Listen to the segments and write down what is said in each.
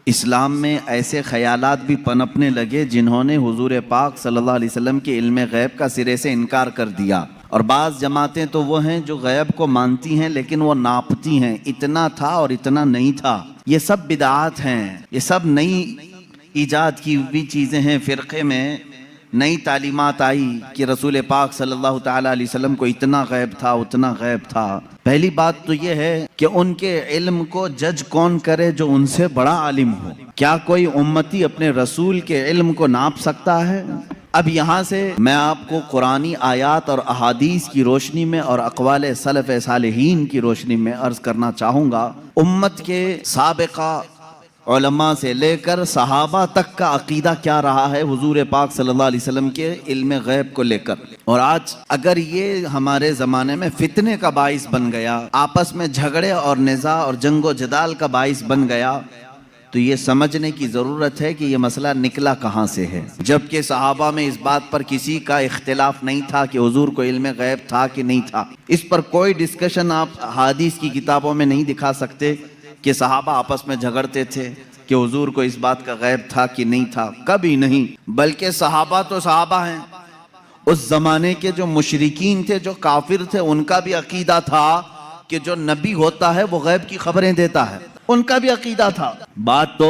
इस्लाम में ऐसे ख्यालात भी पनपने लगे जिन्होंने हुजूर पाक सल्लल्लाहु अलैहि वसल्लम के इल्म गैब का सिरे से इनकार कर दिया। और बाज़ जमातें तो वो हैं जो गैब को मानती हैं लेकिन वो नापती हैं, इतना था और इतना नहीं था। ये सब बिदआत हैं, ये सब नई ईजाद की हुई चीज़ें हैं। फ़िरक़े में नई तालीमात आई कि रसूल पाक सल्लल्लाहु ताला अलैहि वसल्लम को इतना गैब था, उतना गैब था। पहली बात तो ये है कि उनके इल्म को जज कौन करे जो उनसे बड़ा आलिम हो। क्या कोई उम्मती अपने रसूल के इल्म को नाप सकता है? अब यहाँ से मैं आपको कुरानी आयात और अहादीस की रोशनी में और अक़वाल सलफ़ सालिहीन की रोशनी में अर्ज़ करना चाहूँगा, उम्मत के साबिक़ा उलमा से लेकर सहाबा तक का अकीदा क्या रहा है हुजूर पाक सल्लल्लाहु अलैहि वसल्लम के इल्म गैब को लेकर। और आज अगर ये हमारे ज़माने में फितने का बाइस बन गया, आपस में झगड़े और निज़ा और जंगो जदाल का बाइस बन गया, तो ये समझने की ज़रूरत है कि ये मसला निकला कहाँ से है। जबकि सहाबा में इस बात पर किसी का इख्तिलाफ नहीं था कि हुजूर को इल्म गैब था कि नहीं था। इस पर कोई डिस्कशन आप हदीस की किताबों में नहीं दिखा सकते कि सहाबा आपस में झगड़ते थे कि हुजूर को इस बात का गैब था कि नहीं था, कभी नहीं। बल्कि सहाबा तो सहाबा हैं, उस ज़माने के जो मुशरिकीन थे, जो काफिर थे, उनका भी अकीदा था कि जो नबी होता है वो गैब की खबरें देता है, उनका भी अकीदा था। बात तो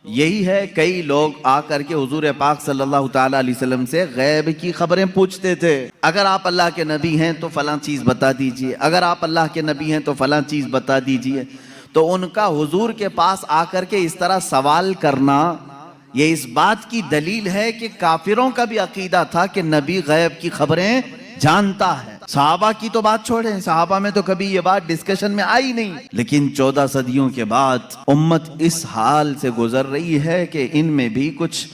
यही है, कई लोग आकर के हुजूर पाक सल्लल्लाहु ताला अलैहि वसल्लम से गैब की खबरें पूछते थे। अगर आप अल्लाह के नबी हैं तो फलां चीज़ बता दीजिए, अगर आप अल्लाह के नबी हैं तो फलां चीज़ बता दीजिए। तो उनका हुजूर के पास आकर के इस तरह सवाल करना ये इस बात की दलील है कि काफिरों का भी अकीदा था कि नबी गैब की खबरें जानता है। सहाबा की तो बात छोड़ें, सहाबा में तो कभी ये बात डिस्कशन में आई नहीं। लेकिन 14 सदियों के बाद उम्मत इस हाल से गुजर रही है कि इनमें भी कुछ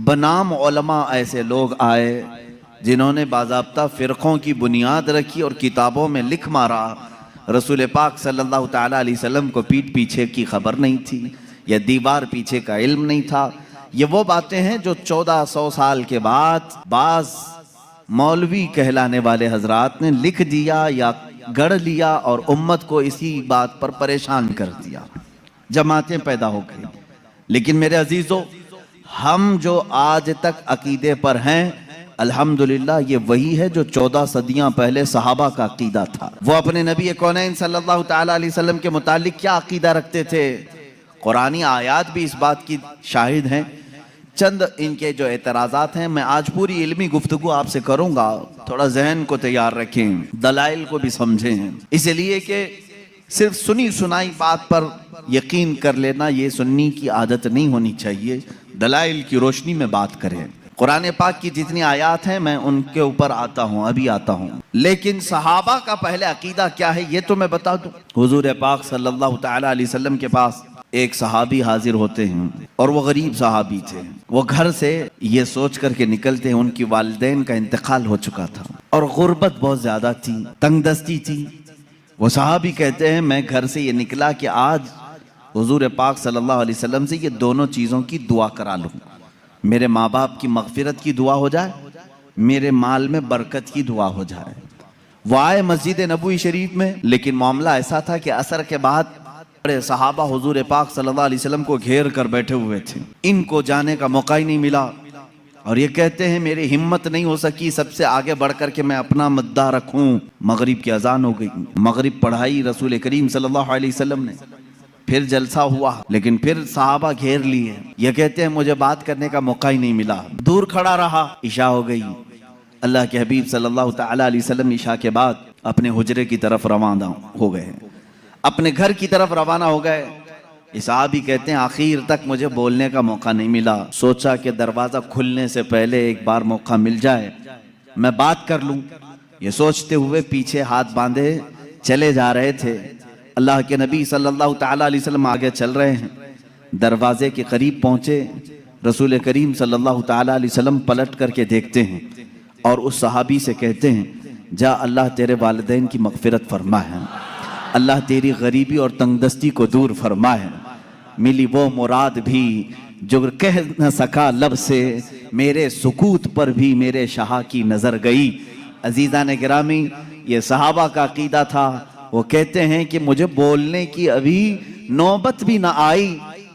बनाम उलमा ऐसे लोग आए जिन्होंने बाज़ाब्ता फ़िरक़ों की बुनियाद रखी और किताबों में लिख मारा रसूल पाक सल्लल्लाहु ताला अलैहि वसल्लम को पीठ पीछे की खबर नहीं थी या दीवार पीछे का इल्म नहीं था। ये वो बातें हैं जो 1400 साल के बाद बाज़ मौलवी कहलाने वाले हजरात ने लिख दिया या गढ़ लिया और उम्मत को इसी बात पर परेशान कर दिया, जमातें पैदा हो गई। लेकिन मेरे अजीज़ों, हम जो आज तक अकीदे पर हैं, अल्हम्दुलिल्लाह ये वही है जो 14 सदियां पहले सहाबा का अकीदा था। वो अपने नबी कौनैन सल्लल्लाहु ताला अलैहि वसल्लम के मुतालिक क्या अकीदा रखते थे, कुरानी आयात भी इस बात की शाहिद हैं। चंद इनके जो एतराज़ात हैं, मैं आज पूरी इल्मी गुफ्तगू आपसे करूंगा, थोड़ा जहन को तैयार रखें, दलाइल को भी समझें, इसलिए कि सिर्फ सुनी सुनाई बात पर यकीन कर लेना ये सुन्नी की आदत नहीं होनी चाहिए। दलाइल की रोशनी में बात करें। कुरान पाक की जितनी आयात हैं मैं उनके ऊपर आता हूँ, अभी आता हूँ। लेकिन सहाबा का पहले अकीदा क्या है ये तो मैं बता दूं। हुजूर पाक सल्लल्लाहु ताला अलैहि वसल्लम के पास एक सहाबी हाजिर होते हैं और वो गरीब सहाबी थे। वो घर से ये सोच करके निकलते हैं उनकी वालिदैन का इंतकाल हो चुका था और गुर्बत बहुत ज्यादा थी, तंगदस्ती थी। वो सहाबी कहते हैं मैं घर से ये निकला कि आज हुजूर पाक सल्लल्लाहु अलैहि वसल्लम से ये दोनों चीज़ों की दुआ करा लूँ, मेरे माँ बाप की मगफिरत की दुआ हो जाए, मेरे माल में बरकत की दुआ हो जाए। वो आए मस्जिद नबवी शरीफ में, लेकिन मामला ऐसा था कि असर के बाद बड़े सहाबा हुजूर पाक सल्लल्लाहु अलैहि वसल्लम को घेर कर बैठे हुए थे। इनको जाने का मौका ही नहीं मिला और ये कहते हैं मेरी हिम्मत नहीं हो सकी सबसे आगे बढ़ कर के मैं अपना मुद्दा रखूं। मगरिब की अजान हो गई, मगरिब पढ़ाई रसूल करीम सल्लल्लाहु अलैहि वसल्लम ने, फिर जलसा हुआ, लेकिन फिर सहाबा घेर लिए। ये कहते हैं मुझे बात करने का मौका ही नहीं मिला, दूर खड़ा रहा। इशा हो गई, अल्लाह के हबीब सल्लल्लाहु ताला अलैहि वसल्लम इशा के बाद अपने हुजरे की तरफ रवाना हो गए, अपने घर की तरफ रवाना हो गए। सहाबी कहते हैं आखिर तक मुझे बोलने का मौका नहीं मिला, सोचा कि दरवाज़ा खुलने से पहले एक बार मौका मिल जाए मैं बात कर लूँ। ये सोचते हुए पीछे हाथ बांधे चले जा रहे थे। अल्लाह के नबी सल्लल्लाहु ताला अलैहि वसल्लम आगे चल रहे हैं, दरवाजे के करीब पहुँचे, रसूल करीम सल्लल्लाहु ताला अलैहि वसल्लम पलट करके देखते हैं और उस सहाबी से कहते हैं जा अल्लाह तेरे वालिदैन की मगफिरत फरमा है, अल्लाह तेरी गरीबी और तंगदस्ती को दूर फरमा है। मिली वो मुराद भी जो कह न सका लब से, मेरे सुकूत पर भी मेरे शाह की नज़र गई। अजीज़ा ने गिरामी, ये सहाबा का अकीदा था। वो कहते हैं कि मुझे बोलने की अभी नौबत भी ना आई,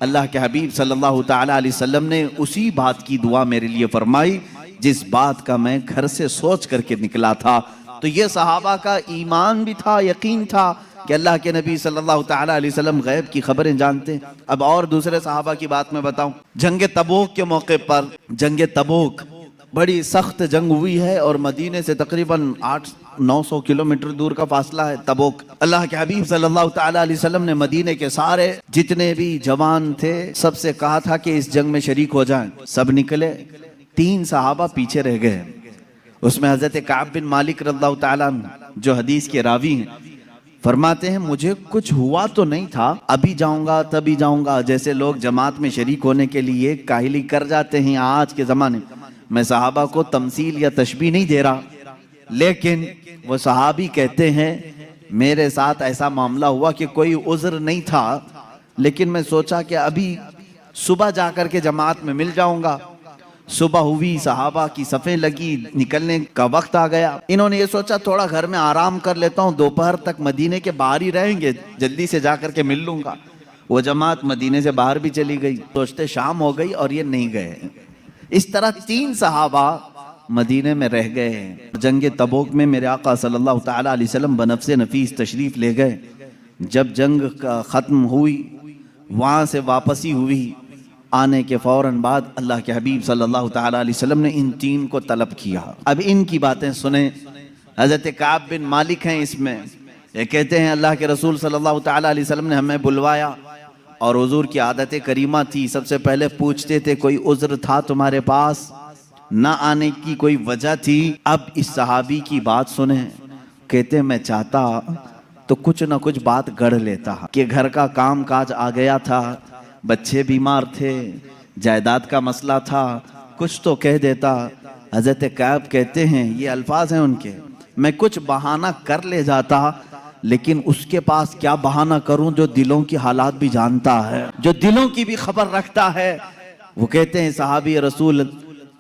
अल्लाह के हबीब सल्लल्लाहु ताला अलैहि वसल्लम ने उसी बात की दुआ मेरे लिए फरमाई जिस बात का मैं घर से सोच करके निकला था। तो ये सहाबा का ईमान भी था, यकीन था कि अल्लाह के नबी सल्लल्लाहु ताला अलैहि वसल्लम गैब की खबरें जानते हैं। अब और दूसरे सहाबा की बात मैं बताऊं, जंग तबूक के मौके पर, जंग तबूक बड़ी सख्त जंग हुई है और मदीने से तकरीबन 800-900 किलोमीटर दूर का फासला है तबूक। अल्लाह के हबीब सल्लल्लाहु ताला अलैहि वसल्लम ने मदीने के सारे जितने भी जवान थे सबसे कहा था कि इस जंग में शरीक हो जाएं। सब निकले, 3 सहाबा पीछे रह गए। उसमें हजरत काब बिन मालिक रज़ियल्लाहु ताला अन्हु जो हदीस के रावी हैं फरमाते हैं मुझे कुछ हुआ तो नहीं था, अभी जाऊंगा तभी जाऊंगा, जैसे लोग जमात में शरीक होने के लिए काहिली कर जाते हैं आज के ज़माने। मैं सहाबा को तमसील या तशबीह नहीं दे रहा, लेकिन वो सहाबी कहते हैं मेरे साथ ऐसा मामला हुआ कि कोई उज़्र नहीं था, लेकिन मैं सोचा कि अभी सुबह जाकर के जमात में मिल जाऊंगा। सुबह हुई, सहाबा की सफ़ें लगी, निकलने का वक्त आ गया। इन्होंने ये सोचा थोड़ा घर में आराम कर लेता हूँ, दोपहर तक मदीने के बाहर ही रहेंगे, जल्दी से जा करके मिल लूंगा। वो जमात मदीने से बाहर भी चली गई, सोचते शाम हो गई और ये नहीं गए। इस तरह 3 सहाबा मदीने में रह गए। जंग तबूक में मेरे आका सल्लल्लाहु ताला अलैहि वसल्लम बनफ़्से नफीस तशरीफ़ ले गए। जब जंग ख़त्म हुई, वहाँ से वापसी हुई, आने के फ़ौरन बाद अल्लाह के हबीब सल्लल्लाहु ताला अलैहि वसल्लम ने इन 3 को तलब किया। अब इनकी बातें सुने। हज़रत काब बिन मालिक हैं इसमें, ये कहते हैं अल्लाह के रसूल सल्लल्लाहु ताला अलैहि वसल्लम ने हमें बुलवाया और हुजूर की आदत करीमा थी, सबसे पहले पूछते थे कोई उज़्र था तुम्हारे पास, ना आने की कोई वजह थी। अब इस सहाबी की बात सुने, कहते मैं चाहता तो कुछ ना कुछ बात गढ़ लेता कि घर का काम काज आ गया था, बच्चे बीमार थे, जायदाद का मसला था, कुछ तो कह देता। हज़रत काब कहते हैं, ये अल्फाज हैं उनके, मैं कुछ बहाना कर ले जाता, लेकिन उसके पास क्या बहाना करूं जो दिलों की हालात भी जानता है, जो दिलों की भी खबर रखता है। वो कहते हैं सहाबी रसूल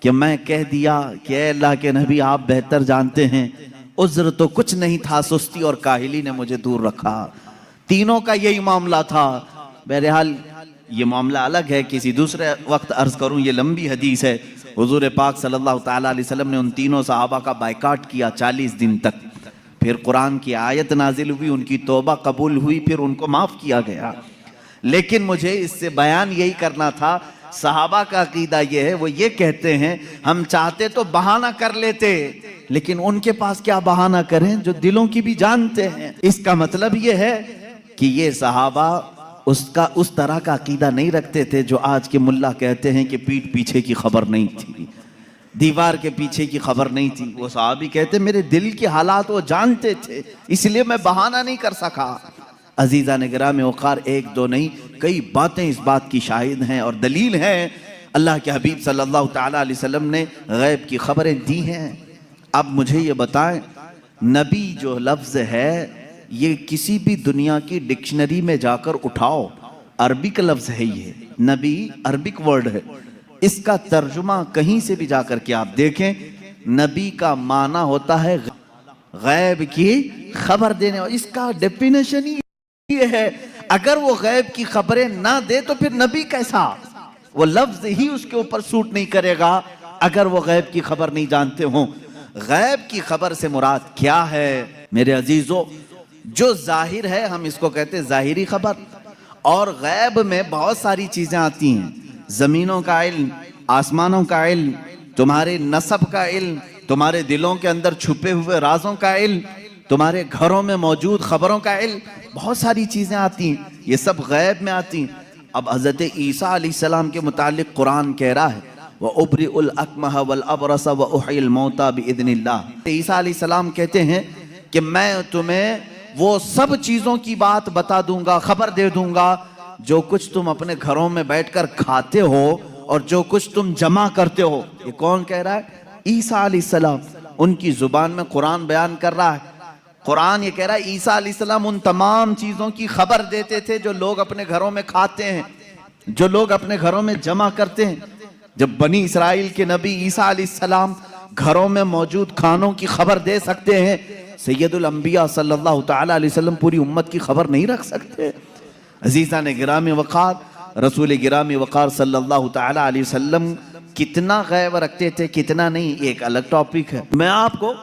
कि मैं कह दिया कि अल्लाह के नबी आप बेहतर जानते हैं, उज़्र तो कुछ नहीं था, सुस्ती और काहिली ने मुझे दूर रखा। तीनों का यही मामला था। बहरहाल ये मामला अलग है, किसी दूसरे वक्त अर्ज करूं, ये लंबी हदीस है। हुजूर पाक सल्लल्लाहु ताला अलैहि वसल्लम ने उन तीनों सहाबा का बायकाट किया 40 दिन तक। फिर कुरान की आयत नाजिल हुई, उनकी तौबा कबूल हुई, फिर उनको माफ किया गया। लेकिन मुझे इससे बयान यही करना था, सहाबा का अकीदा ये है, वो ये कहते हैं हम चाहते तो बहाना कर लेते, लेकिन उनके पास क्या बहाना करें जो दिलों की भी जानते हैं। इसका मतलब ये है कि ये सहाबा उसका उस तरह का अकीदा नहीं रखते थे जो आज के मुल्ला कहते हैं कि पीठ पीछे की खबर नहीं थी, दीवार के पीछे की खबर नहीं थी। वो सहाबी कहते मेरे दिल के हालात वो जानते थे, इसलिए मैं बहाना नहीं कर सका। अजीज़ा ने गिराम वक़ार, 1-2 नहीं, कई बातें इस बात की शाहिद हैं और दलील हैं। अल्लाह के हबीब सल्लल्लाहु ताला अलैहि वसल्लम ने गैब की खबरें दी हैं। अब मुझे ये बताएं, नबी जो लफ्ज़ है ये किसी भी दुनिया की डिक्शनरी में जाकर उठाओ, अरबिक लफ्ज़ है ये, नबी अरबिक वर्ड है, इसका तर्जुमा कहीं से भी जाकर के आप देखें, नबी का माना होता है गैब की खबर देने, और इसका डेफिनेशन ही ये है, अगर वो गैब की खबरें ना दे तो फिर नबी कैसा, वो लफ्ज ही उसके ऊपर सूट नहीं करेगा अगर वो गैब की खबर नहीं जानते हों। गैब की खबर से मुराद क्या है मेरे अजीजों? जो जाहिर है हम इसको कहते हैं जाहिरी खबर, और गैब में बहुत सारी चीजें आती हैं, जमीनों का इल्म, आसमानों का इल्म, तुम्हारे नसब का इल्म, तुम्हारे दिलों के अंदर छुपे हुए राजों का इल्म, तुम्हारे घरों में मौजूद खबरों का इल्म, बहुत सारी चीजें आती हैं, ये सब गैब में आती हैं। अब हजरत ईसा अलैहिस्सलाम के मुतालिक कुरान कह रहा है व उब्रिउल अकमह वल अबरस व उहिल मौता बिइज़्निल्लाह। ईसा अलैहिस्सलाम कहते हैं कि मैं तुम्हें वो सब चीजों की बात बता दूंगा, खबर दे दूंगा जो कुछ तुम अपने घरों में बैठकर खाते हो और जो कुछ तुम जमा करते हो। ये कौन कह रहा है? ईसा अलैहिस्सलाम। उनकी जुबान में कुरान बयान कर रहा है। कुरान ये कह रहा है ईसा अलैहिस्सलाम उन तमाम चीजों की खबर देते थे जो लोग अपने घरों में खाते हैं, जो लोग अपने घरों में जमा करते हैं। जब बनी इसराइल के नबी ईसा अलैहिस्सलाम घरों में मौजूद खानों की खबर दे सकते हैं, सैयदुल अंबिया सल्लल्लाहु ताला अलैहि वसल्लम पूरी उम्मत की खबर नहीं रख सकते? अजीज़ा ने गिरामी वक़ार, रसूल गिरामी वक़ार सल्लल्लाहु ताला अलैहि वसल्लम कितना गैब रखते थे कितना नहीं, एक अलग टॉपिक है। मैं आपको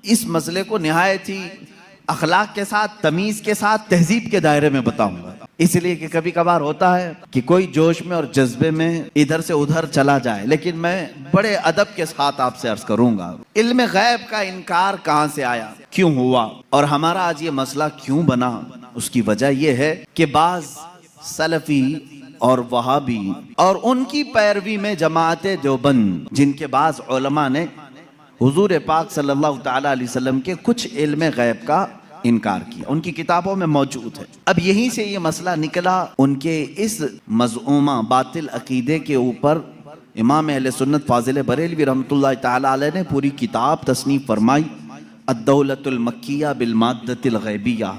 इस मसले को निहायत ही अखलाक के साथ, तमीज़ के साथ, तहजीब के दायरे में बताऊंगा, इसलिए कि कभी कभार होता है कि कोई जोश में और जज्बे में इधर से उधर चला जाए, लेकिन मैं बड़े अदब के साथ आपसे अर्ज करूंगा। इल्म गैब का इनकार कहां से आया, क्यों हुआ, और हमारा आज ये मसला क्यों बना। उसकी वजह यह है कि बाज सलफी और वहाबी और उनकी पैरवी में जमाते देवबंद, जिनके बाज उलमा ने हुजूर पाक सल्लल्लाहु ताला अलैहि वसल्लम के कुछ इल्म गैब का इनकार किया, उनकी किताबों में मौजूद है। अब यहीं से ये मसला निकला, उनके इस मज़ऊमा बातिल अकीदे के ऊपर इमाम अहले सुन्नत फाजिल बरेलवी रहमतुल्लाह ताला अलैह ने पूरी किताब तसनीफ फरमाई, अद्दौलतुल मक्किया बिल माद्दतिल गैबिया,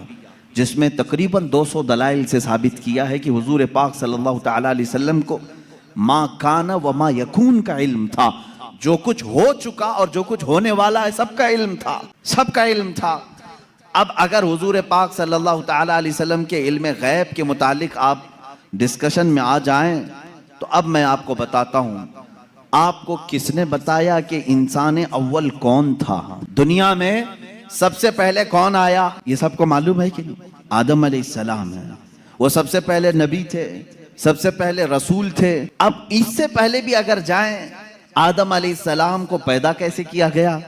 जिसमें तकरीबन 200 दलाइल से साबित किया है कि हुजूर पाक सल्लल्लाहु ताला अलैहि वसल्लम को मा काना व मा यकून का इल्म था, जो कुछ हो चुका और जो कुछ होने वाला है सबका इल्म था, सबका इल्म था। अब अगर हुजूर पाक सल्लल्लाहु ताला अलैहि वसल्लम के इल्म गैब के मुतालिक आप डिस्कशन में आ जाएं, तो अब मैं आपको बताता हूं, आपको किसने बताया कि इंसान अव्वल कौन था, दुनिया में सबसे पहले कौन आया, ये सबको मालूम है कि नहीं? आदम अलैहिस्सलाम है, वो सबसे पहले नबी थे, सबसे पहले रसूल थे। अब इससे पहले भी अगर जाएं, आदम अलैहिस्सलाम को पैदा कैसे किया गया,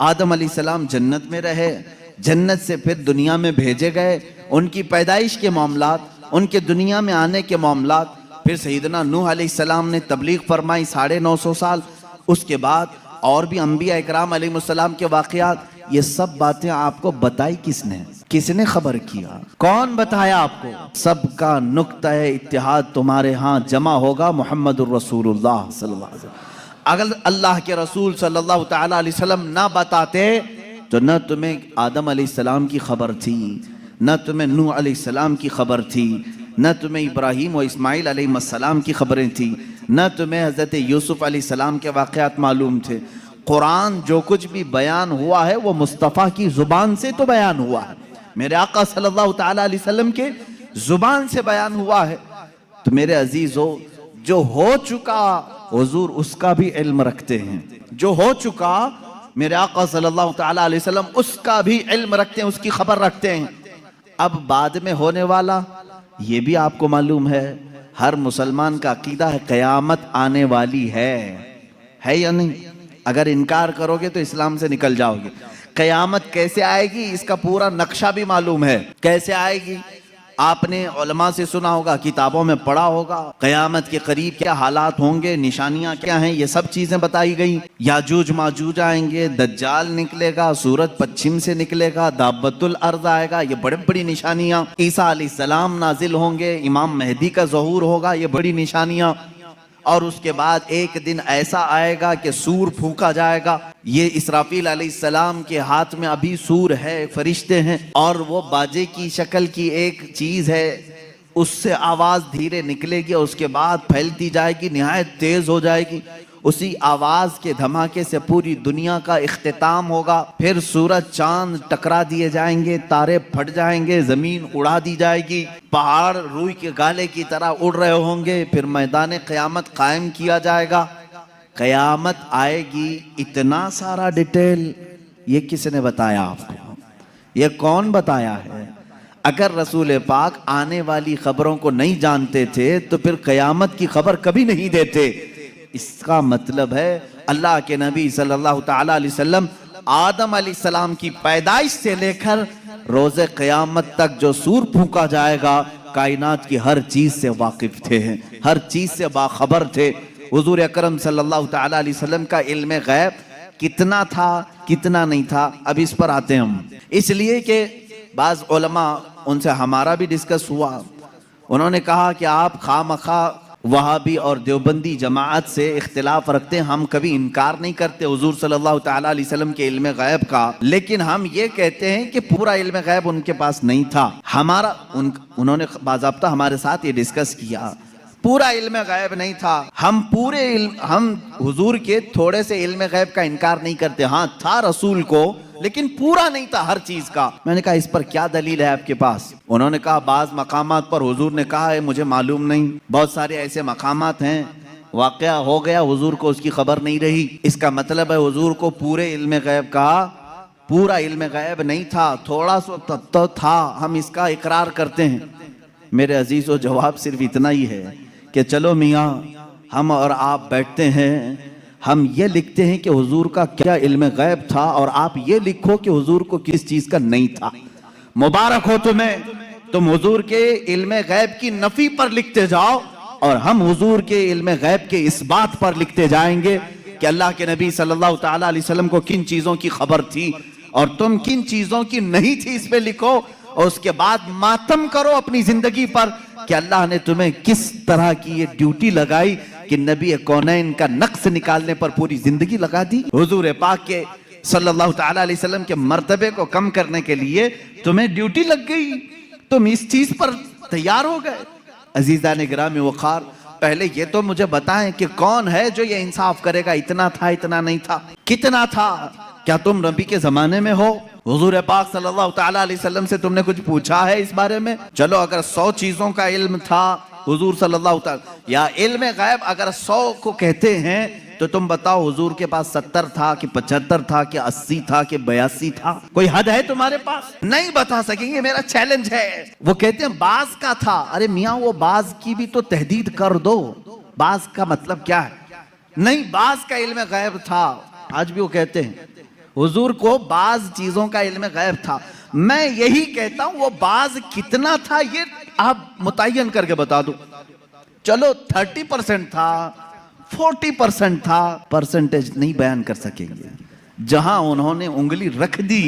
आदम अलैहिस्सलाम जन्नत में रहे, जन्नत से फिर दुनिया में भेजे गए, उनकी पैदाइश के मामलात, उनके दुनिया में आने के मामलात, फिर सैयदना नूह अलैहिस्सलाम ने तबलीग फरमाई 950 साल, उसके बाद और भी अंबिया इकराम अलैहिस्सलाम के वाक़यात, ये सब बातें आपको बताई किसने, किसने खबर किया, कौन बताया आपको? सबका नुक्ता इत्तिहाद तुम्हारे यहाँ जमा होगा मुहम्मदुर रसूलुल्लाह सल्लल्लाहु अलैहि वसल्लम। अगर अल्लाह के रसूल सल्लल्लाहु ताला अलैहि वसल्लम ना बताते तो न तुम्हें आदम अलैहिस्सलाम की खबर थी, न तुम्हें नूह अलैहिस्सलाम की खबर थी, न तुम्हें इब्राहीम और इस्माइल अलैहिस्सलाम की खबरें थी, न तुम्हें हज़रत यूसुफ अलैहिस्सलाम के वाक़यात मालूम थे। कुरान जो कुछ भी बयान हुआ है वो मुस्तफ़ा की ज़ुबान से तो बयान हुआ है, मेरे आका सल्लल्लाहु ताला अलैहि वसल्लम के ज़ुबान से बयान हुआ है। तो मेरे अजीज़ों, जो हो चुका हुजूर उसका भी इल्म रखते हैं, जो हो चुका मेरे आका सल्लल्लाहु ताला अलैहि वसल्लम उसका भी इल्म रखते हैं, उसकी खबर रखते हैं। अब बाद में होने वाला ये भी आपको मालूम है, हर मुसलमान का अकीदा है क़यामत आने वाली है या नहीं? अगर इनकार करोगे तो इस्लाम से निकल जाओगे। क़यामत कैसे आएगी इसका पूरा नक्शा भी मालूम है, कैसे आएगी आपने उलमा से सुना होगा, किताबों में पढ़ा होगा। क़यामत के करीब क्या हालात होंगे, निशानियां क्या हैं, ये सब चीजें बताई गई। याजूज माजूज आएंगे, दज्जाल निकलेगा, सूरज पश्चिम से निकलेगा, दाब्बतुल अर्ज़ आएगा, ये बड़ी बड़ी निशानियां। ईसा अलैहिस्सलाम नाजिल होंगे, इमाम मेहदी का ज़हूर होगा, ये बड़ी निशानियां। और उसके बाद एक दिन ऐसा आएगा कि सूर फूंका जाएगा। ये इसराफील अलैहिस्सलाम के हाथ में अभी सूर है, फरिश्ते हैं, और वो बाजे की शक्ल की एक चीज है, उससे आवाज धीरे निकलेगी और उसके बाद फैलती जाएगी, निहायत तेज हो जाएगी। उसी आवाज के धमाके से पूरी दुनिया का इख्तिताम होगा। फिर सूरज चांद टकरा दिए जाएंगे, तारे फट जाएंगे, जमीन उड़ा दी जाएगी, पहाड़ रूई के गाले की तरह उड़ रहे होंगे। फिर मैदान क़यामत कायम किया जाएगा, क़यामत आएगी। इतना सारा डिटेल ये किसने बताया आपको? ये कौन बताया है? अगर रसूल पाक आने वाली खबरों को नहीं जानते थे तो फिर क़यामत की खबर कभी नहीं देते। इसका मतलब है अल्लाह के नबी सल्लल्लाहु ताला अलैहि वसल्लम आदम अलैहिस्सलाम की पैदाइश से लेकर रोज़े क़यामत तक जो सूर फूंका जाएगा, कायनात की हर चीज से वाकिफ थे, हर चीज से बाखबर थे। हुजूर अकरम सल्लल्लाहु ताला अलैहि वसल्लम का इल्म गैब कितना था, कितना नहीं था, अब इस पर आते हैं हम। इसलिए कि बाज़ उलमा, उनसे हमारा भी डिस्कस हुआ, उन्होंने कहा कि आप खामखा वहाबी और देवबंदी जमात से इख्तिलाफ रखते हैं। हम कभी इनकार नहीं करते हुजूर सल्लल्लाहु ताला अलैहि वसल्लम के इल्म गैब का, लेकिन हम ये कहते हैं कि पूरा इल्म गैब उनके पास नहीं था। उन्होंने बाज़ाब्ता हमारे साथ ये डिस्कस किया। पूरा इल्म गैब नहीं था। हम हुजूर के थोड़े से इल्म गैब का इनकार नहीं करते, हाँ था रसूल को, लेकिन पूरा नहीं था हर चीज का। मैंने कहा इस पर क्या दलील है आपके पास? उन्होंने कहा बाज मकामात पर हुजूर ने कहा है मुझे मालूम नहीं, बहुत सारे ऐसे मकामात हैं वाकया हो गया हुजूर को उसकी खबर नहीं रही। इसका मतलब है हुजूर को पूरे इल्म गैब का, पूरा इल्म गैब नहीं था, थोड़ा सा तो था, हम इसका इकरार करते हैं। मेरे अजीजों जवाब सिर्फ इतना ही है कि चलो मियाँ हम और आप बैठते हैं, हम ये लिखते हैं कि हुजूर का क्या इल्म गैब था और आप ये लिखो कि हुजूर को किस चीज का नहीं था। मुबारक हो तुम्हें, तुम हुजूर के इल्म गैब की नफी पर लिखते जाओ और हम हुजूर के इल्म गैब के इस बात पर लिखते जाएंगे कि अल्लाह के नबी सल्लल्लाहु ताला अलैहि वसल्लम को किन चीजों की खबर थी और तुम किन चीजों की नहीं थी, इस पे लिखो। और उसके बाद मातम करो अपनी जिंदगी पर कि अल्लाह ने तुम्हें किस तरह की ये ड्यूटी लगाई कि नबी कौनैन का नक्श निकालने पर पूरी जिंदगी लगा दी। हुजूर पाक के सल्लल्लाहु ताला अलैहि वसल्लम के मर्तबे को कम करने के लिए तुम्हें ड्यूटी लग गई, तुम इस चीज पर तैयार हो गए। अजीजा ने गिरामी वक़ार, पहले ये तो मुझे बताएं कि कौन है जो ये इंसाफ करेगा, इतना था इतना नहीं था, कितना था? क्या तुम नबी के जमाने में हो? हुजूर पाक सल्लल्लाहु ताला अलैहि वसल्लम से तुमने कुछ पूछा है इस बारे में? चलो अगर 100 चीजों का इल्म था हुजूर सल्लल्लाहु ताला, या इल्म गैब अगर 100 को कहते हैं तो तुम बताओ हुजूर के पास 70 था कि 75 था कि 80 था कि 82 था? कोई हद है तुम्हारे पास? नहीं बता सकेंगे, मेरा चैलेंज है। वो कहते हैं बाज का था। अरे मियाँ वो बाज की भी तो तहदीद कर दो, बाज का मतलब क्या है? नहीं बाज का इल्म गैब था। आज भी वो कहते हैं हुजूर को बाज चीजों का इल्म गैब था। मैं यही कहता हूं वो बाज कितना था ये आप मुतय्यन करके बता दो। चलो 30% था, 40% था, परसेंटेज नहीं बयान कर सकेंगे। जहां उन्होंने उंगली रख दी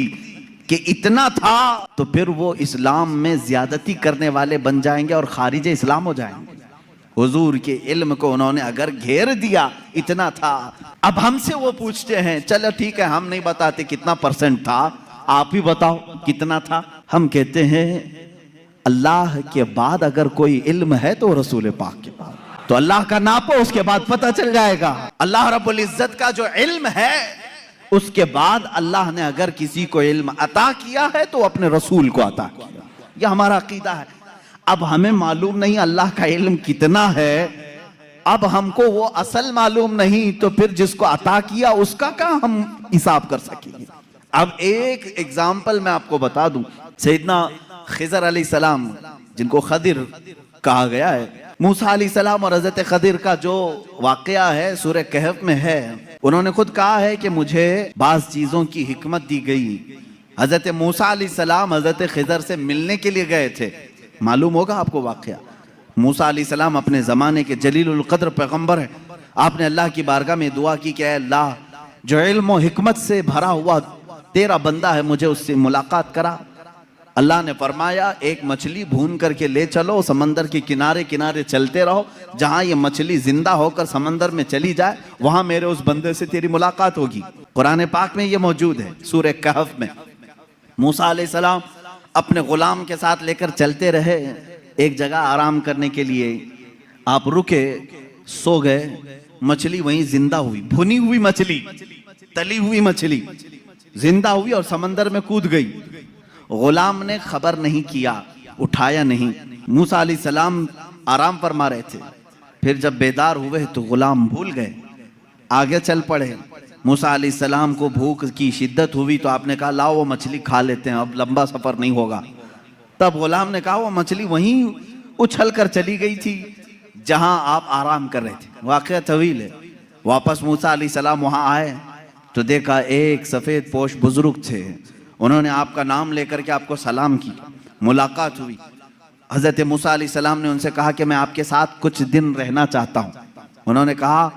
कि इतना था तो फिर वो इस्लाम में ज्यादती करने वाले बन जाएंगे और खारिज इस्लाम हो जाएंगे। हुजूर के इल्म को उन्होंने अगर घेर दिया इतना था। अब हमसे वो पूछते हैं चलो ठीक है हम नहीं बताते कितना परसेंट था, आप ही बताओ कितना था। हम कहते हैं अल्लाह के बाद अगर कोई इल्म है तो रसूल पाक के बाद, तो अल्लाह का नापो उसके बाद पता चल जाएगा। अल्लाह रब्बुल इज्जत का जो इल्म है उसके बाद अल्लाह ने अगर किसी को इल्म अता किया है तो अपने रसूल को अता किया, यह हमारा अकीदा है। अब हमें मालूम नहीं अल्लाह का इल्म कितना है, अब हमको वो असल मालूम नहीं, तो फिर जिसको अता किया उसका कहाँ हम हिसाब कर सकेंगे। अब एक एग्जाम्पल मैं आपको बता दूं, सैयदना खिजर अलैहिस्सलाम जिनको खदिर कहा गया है, मूसा अलैहिस्सलाम और हजरत खदिर का जो वाकया है सूरह कहफ में है। उन्होंने खुद कहा है कि मुझे बाज चीजों की हिकमत दी गई। हजरत मूसा अलैहिस्सलाम हजरत खिजर से मिलने के लिए गए थे, मालूम होगा आपको वाकया। मूसा अलैहिस्सलाम अपने ज़माने के जलीलुल क़द्र पैगंबर है। आपने अल्लाह की बारगाह में दुआ की कि अल्लाह जो इल्म और हिकमत से भरा हुआ तेरा बंदा है मुझे उससे मुलाकात करा। अल्लाह ने फरमाया एक मछली भून करके ले चलो, समंदर के किनारे किनारे चलते रहो, जहां ये मछली जिंदा होकर समंदर में चली जाए वहां मेरे उस बंदे से तेरी मुलाकात होगी। कुरान पाक में ये मौजूद है सूरह कहफ में। मूसा अलैहिस्सलाम अपने गुलाम के साथ लेकर चलते रहे, एक जगह आराम करने के लिए आप रुके, सो गए, मछली वहीं जिंदा हुई, भुनी हुई मछली, तली हुई मछली जिंदा हुई और समंदर में कूद गई। गुलाम ने खबर नहीं किया, उठाया नहीं। मूसा अलैहिस्सलाम आराम फरमा रहे थे, फिर जब बेदार हुए तो गुलाम भूल गए, आगे चल पड़े। मूसा अलैहिस्सलाम को भूख की शिद्दत हुई तो आपने कहा लाओ वो मछली खा लेते हैं, अब लंबा सफर नहीं होगा। तब गुलाम ने कहा वो मछली वहीं उछल कर चली गई थी जहां आप आराम कर रहे थे। वाकया तवील है। वापस मूसा अलैहिस्सलाम वहां आए तो देखा एक सफेद पोश बुजुर्ग थे, उन्होंने आपका नाम लेकर के आपको सलाम की, मुलाकात हुई। हजरत मूसा अलैहिस्सलाम ने उनसे कहा कि मैं आपके साथ कुछ दिन रहना चाहता हूँ। उन्होंने कहा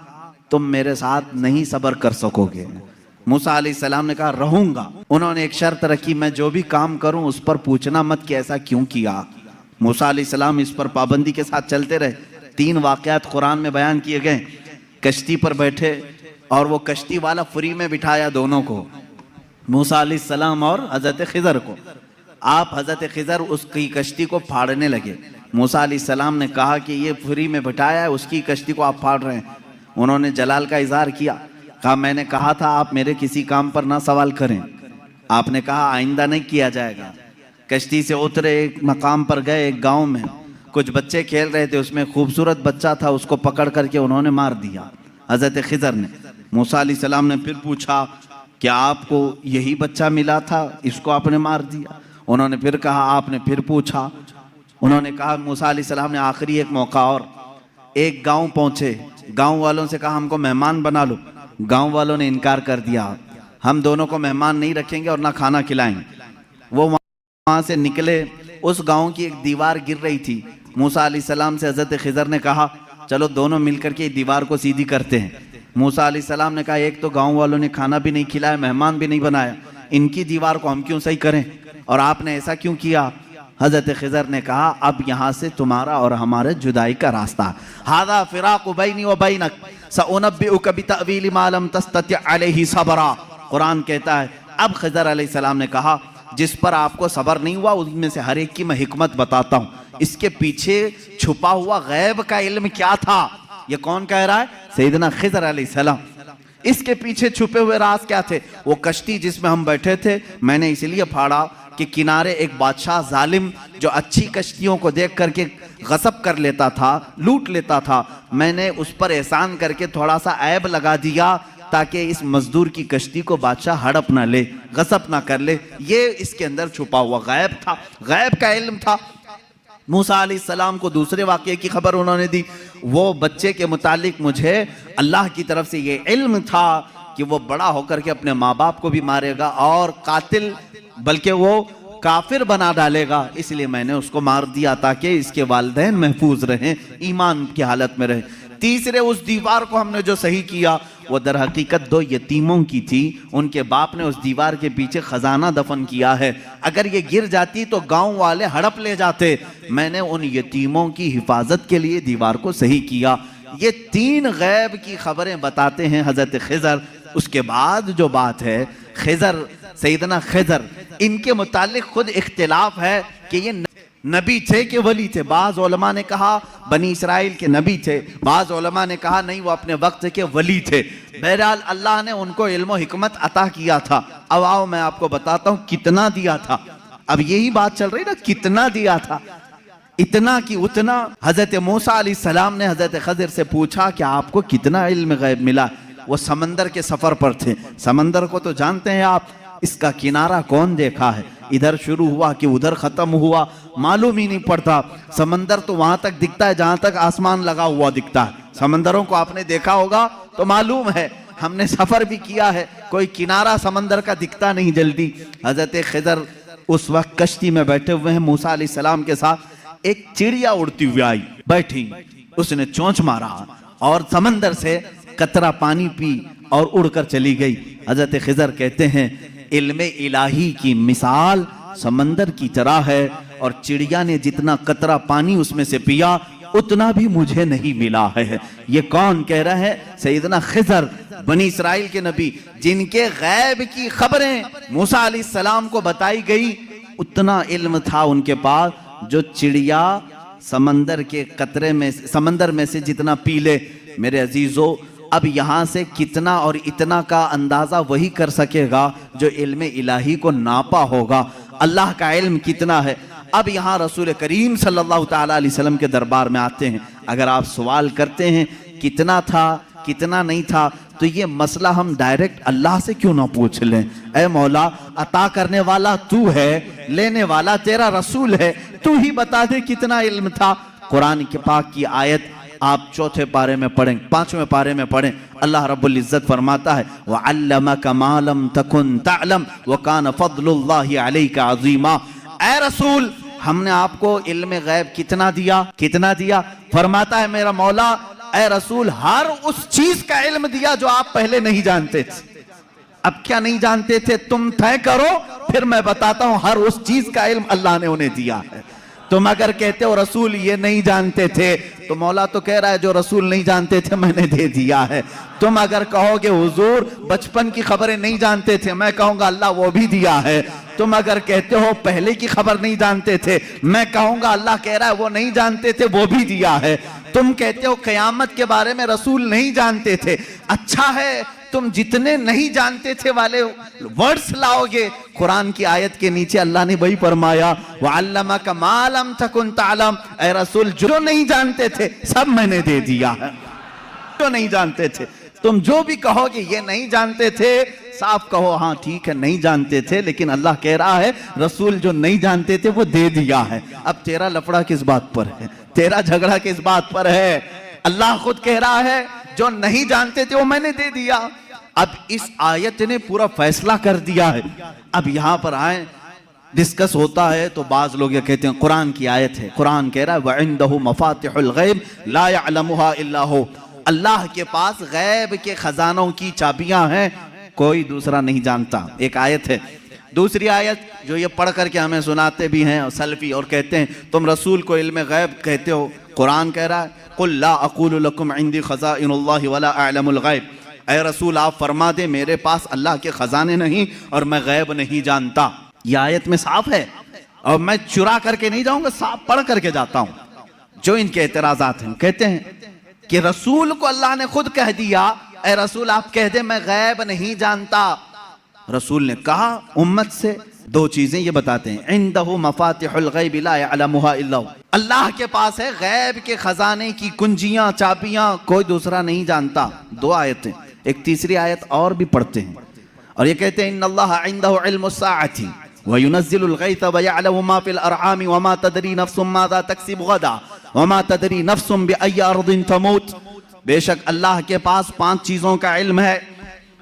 तुम मेरे साथ नहीं सब्र कर सकोगे। मूसा अलैहिस्सलाम ने कहा रहूंगा। उन्होंने एक शर्त रखी, मैं जो भी काम करूं उस पर पूछना मत कि ऐसा क्यों किया। मूसा अलैहिस्सलाम इस पर पाबंदी के साथ चलते रहे। 3 वाकयात कुरान में बयान किए गए। कश्ती पर बैठे और वो कश्ती वाला फ्री में बिठाया दोनों को, मूसा अलैहिस्सलाम और हजरत खिजर को। आप हजरत खिजर उसकी कश्ती को फाड़ने लगे, मूसा अलैहिस्सलाम ने कहा कि ये फ्री में बिठाया है, उसकी कश्ती को आप फाड़ रहे हैं। उन्होंने जलाल का इजहार किया, कहा मैंने कहा था आप मेरे किसी काम पर ना सवाल करें, आपने कहा आइंदा नहीं किया जाएगा। कश्ती से उतरे, एक मकाम पर गए, एक गांव में कुछ बच्चे खेल रहे थे, उसमें खूबसूरत बच्चा था, उसको पकड़ करके उन्होंने मार दिया हजरत खिजर ने। मूसा अलैहिस्सलाम ने फिर पूछा क्या आपको यही बच्चा मिला था, इसको आपने मार दिया? उन्होंने फिर कहा, आपने फिर पूछा। उन्होंने कहा मूसा अलैहिस्सलाम ने आखिरी एक मौका और, एक गांव पहुंचे, गांव वालों से कहा हमको मेहमान बना लो। गांव वालों ने इनकार कर दिया, हम दोनों को मेहमान नहीं रखेंगे और ना खाना खिलाएंगे। वो वहां से निकले, उस गांव की एक दीवार गिर रही थी। मूसा अलैहिस्सलाम से हजरत खिजर ने कहा चलो दोनों मिलकर के दीवार को सीधी करते हैं। मूसा अलैहिस्सलाम ने कहा एक तो गांव वालों ने खाना भी नहीं खिलाया, मेहमान भी नहीं बनाया, इनकी दीवार को हम क्यों सही करें, और आपने ऐसा क्यों किया? हजरत खिजर ने कहा अब यहाँ से तुम्हारा और हमारे जुदाई का रास्ता, हादा फिराक़ु बैनी व बैनक सउनब्बिउक बितअवील मा लम तस्तति अलैहि सबरा। कुरान कहता है अब खिजर अलैहिस्सलाम ने कहा जिस पर आपको सबर नहीं हुआ उनमें से हर एक की मैं हिकमत बताता हूँ, इसके पीछे छुपा हुआ गैब का इल्म क्या था। ये कौन कह रहा है? सैयदना खिजर अलैहिस्सलाम। इसके पीछे छुपे हुए राज क्या थे? वो कश्ती जिसमें हम बैठे थे, मैंने इसलिए फाड़ा कि किनारे एक बादशाह जालिम जो अच्छी कश्तियों को देख करके गसब कर लेता था, लूट लेता था, मैंने उस पर एहसान करके थोड़ा सा ऐब लगा दिया ताकि इस मजदूर की कश्ती को बादशाह हड़प ना ले, गसब ना कर ले। ये इसके अंदर छुपा हुआ गैब था, गैब का इल्म था। मूसा अलैहिस्सलाम को दूसरे वाक़ये की खबर उन्होंने दी। वो बच्चे के मुतालिक मुझे अल्लाह की तरफ से ये इल्म था कि वो बड़ा होकर के अपने माँ बाप को भी मारेगा और कातिल बल्कि वो काफिर बना डालेगा, इसलिए मैंने उसको मार दिया ताकि इसके वालिदैन महफूज रहें, ईमान की हालत में रहें। तीसरे, उस दीवार को हमने जो सही किया वो दर हकीकत दो यतीमों की थी, उनके बाप ने उस दीवार के पीछे खजाना दफन किया है, अगर ये गिर जाती तो गांव वाले हड़प ले जाते। मैंने उन यतीमों की हिफाजत के लिए दीवार को सही किया। ये तीन गैब की खबरें बताते हैं हजरत खिजर। उसके बाद जो बात है खिजर, सैयदना खिजर, इनके मुतालिक खुद इख्तिलाफ है कि ये नबी थे कि वली थे। बाज़ उलमा ने कहा बनी इसराइल के नबी थे, बाज़ उलमा ने कहा नहीं वो अपने वक्त के वली थे। बहरहाल अल्लाह ने उनको इल्म हिकमत अता किया था। अब आओ मैं आपको बताता हूँ कितना दिया था। अब यही बात चल रही ना, कितना दिया था, इतना कि उतना। हजरत मूसा अलैहिस्सलाम ने हजरत खिजर से पूछा कि आपको कितना इल्म गैब मिला? वो समंदर के सफर पर थे। समंदर को तो जानते हैं आप, इसका किनारा कौन देखा है, इधर शुरू हुआ कि उधर खत्म हुआ, मालूम ही नहीं पड़ता। समंदर तो वहां तक दिखता है जहां तक आसमान लगा हुआ दिखता है। समंदरों को आपने देखा होगा तो मालूम है, हमने सफर भी किया है, कोई किनारा समंदर का दिखता नहीं जल्दी। हजरत खिजर उस वक्त कश्ती में बैठे हुए हैं मूसा अलैहिस्सलाम के साथ। एक चिड़िया उड़ती हुई आई, बैठी, उसने चोंच मारा और समंदर से कतरा पानी पी और उड़कर चली गई। हजरत खिजर कहते हैं इल्मे इलाही की मिसाल समंदर की तरह है, और चिड़िया ने जितना कतरा पानी उसमें से पिया उतना भी मुझे नहीं मिला है। ये कौन कह रहा है? सैयदना खिजर, बनी इसराइल के नबी, जिनके गैब की खबरें मूसा अलैहिस्सलाम को बताई गई, उतना इल्म था उनके पास जो चिड़िया समंदर के कतरे में, समंदर में से जितना पी ले। मेरे अजीजों, अब यहाँ से कितना और इतना का अंदाजा वही कर सकेगा जो इल्मे इलाही को नापा होगा। अल्लाह का इल्म कितना है। अब यहाँ रसूल करीम सल्लल्लाहु ताला अलैहि वसल्लम के दरबार में आते हैं। अगर आप सवाल करते हैं कितना था कितना नहीं था, तो ये मसला हम डायरेक्ट अल्लाह से क्यों ना पूछ लें? ऐ मौला, अता करने वाला तू है, लेने वाला तेरा रसूल है, तू ही बता दे कितना इल्म था। कुरान के पाक की आयत आप चौथे पारे में पढ़ें, पांचवें पारे में पढ़ें, अल्लाह रब्बुल इज्जत फरमाता है वअल्लमका मा लम तकुन तअलम व कान फज़लुल्लाहि अलैका अज़ीमा। ऐ रसूल, हमने आपको इल्म गैब कितना दिया, कितना दिया? फरमाता है मेरा मौला, ऐ रसूल, हर उस चीज का इल्म दिया जो आप पहले नहीं जानते थे। अब क्या नहीं जानते थे? तुम तय करो, फिर मैं बताता हूं। हर उस चीज का इल्म अल्लाह ने उन्हें दिया है। तुम अगर कहते हो रसूल ये नहीं जानते थे, तो मौला तो कह रहा है जो रसूल नहीं जानते थे मैंने दे दिया है। तुम अगर कहोगे हुजूर बचपन की खबरें नहीं जानते थे, मैं कहूंगा अल्लाह वो भी दिया है। तुम अगर कहते हो पहले की खबर नहीं जानते थे, मैं कहूंगा अल्लाह कह रहा है वो नहीं जानते थे, वो भी दिया है। तुम कहते हो क़यामत के बारे में रसूल नहीं जानते थे, अच्छा है तुम जितने नहीं जानते थे वाले वर्ड्स लाओगे, कुरान की आयत के नीचे अल्लाह ने वही फरमाया वअल्लमका मा लम तकुन तअलम, ऐ रसूल जो नहीं जानते थे सब मैंने दे दिया है। जो नहीं जानते थे, तुम जो भी कहोगे ये नहीं जानते थे, साफ कहो हाँ ठीक है नहीं जानते थे, लेकिन अल्लाह कह रहा है रसूल जो नहीं जानते थे वो दे दिया है। अब तेरा लफड़ा किस बात पर है, तेरा झगड़ा किस बात पर है? अल्लाह खुद कह रहा है जो नहीं जानते थे वो मैंने दे दिया। अब इस आयत ने पूरा फैसला कर दिया है। अब यहां पर आए, डिस्कस होता है तो बाज लोग ये कहते हैं कुरान की आयत है, कुरान कह रहा है वइंदहु मफातिहुल गैब ला यअलमुहा इल्ला हु, अल्लाह के पास गैब के खजानों की चाबियां हैं, कोई दूसरा नहीं जानता। एक आयत है। दूसरी आयत जो ये पढ़ करके हमें सुनाते भी हैं सल्फी और कहते हैं तुम रसूल को इल्म गैब कहते हो, कुरान कह रहा है कुल ला अक़ूलु लकुम इंदी खज़ाइनुल्लाहि वला अअलमुल गैब, ऐ रसूल आप फरमा दे मेरे पास अल्लाह के खजाने नहीं और मैं गैब नहीं जानता। यह आयत में साफ है और मैं चुरा करके नहीं जाऊंगा, साफ पढ़ करके जाता हूं। जो इनके एतराजात हैं कहते हैं कि रसूल को अल्लाह ने खुद कह दिया ऐ रसूल आप कह दे मैं गैब नहीं जानता। रसूल ने कहा उम्मत से दो चीजें ये बताते हैं, इंदहु मफातिहुल गैब ला यअलमुहा इल्ला हु, अल्लाह के पास है गैब के खजाने की कुंजियां चाबियां, कोई दूसरा नहीं जानता। दो आयतें। एक तीसरी आयत और भी पढ़ते हैं और ये कहते हैं इन्नल्लाह इंदहु इल्मुस साअति व युनज़्ज़िलुल गैथ व यअलमु मा फिल अरहाम व मा तदरी नफ्सुम माज़ा तक्सिबु गदा व मा तदरी नफ्सुम बिअय्यि अर्दिन तमूत, बेशक अल्लाह के पास 5 चीजों का इल्म है,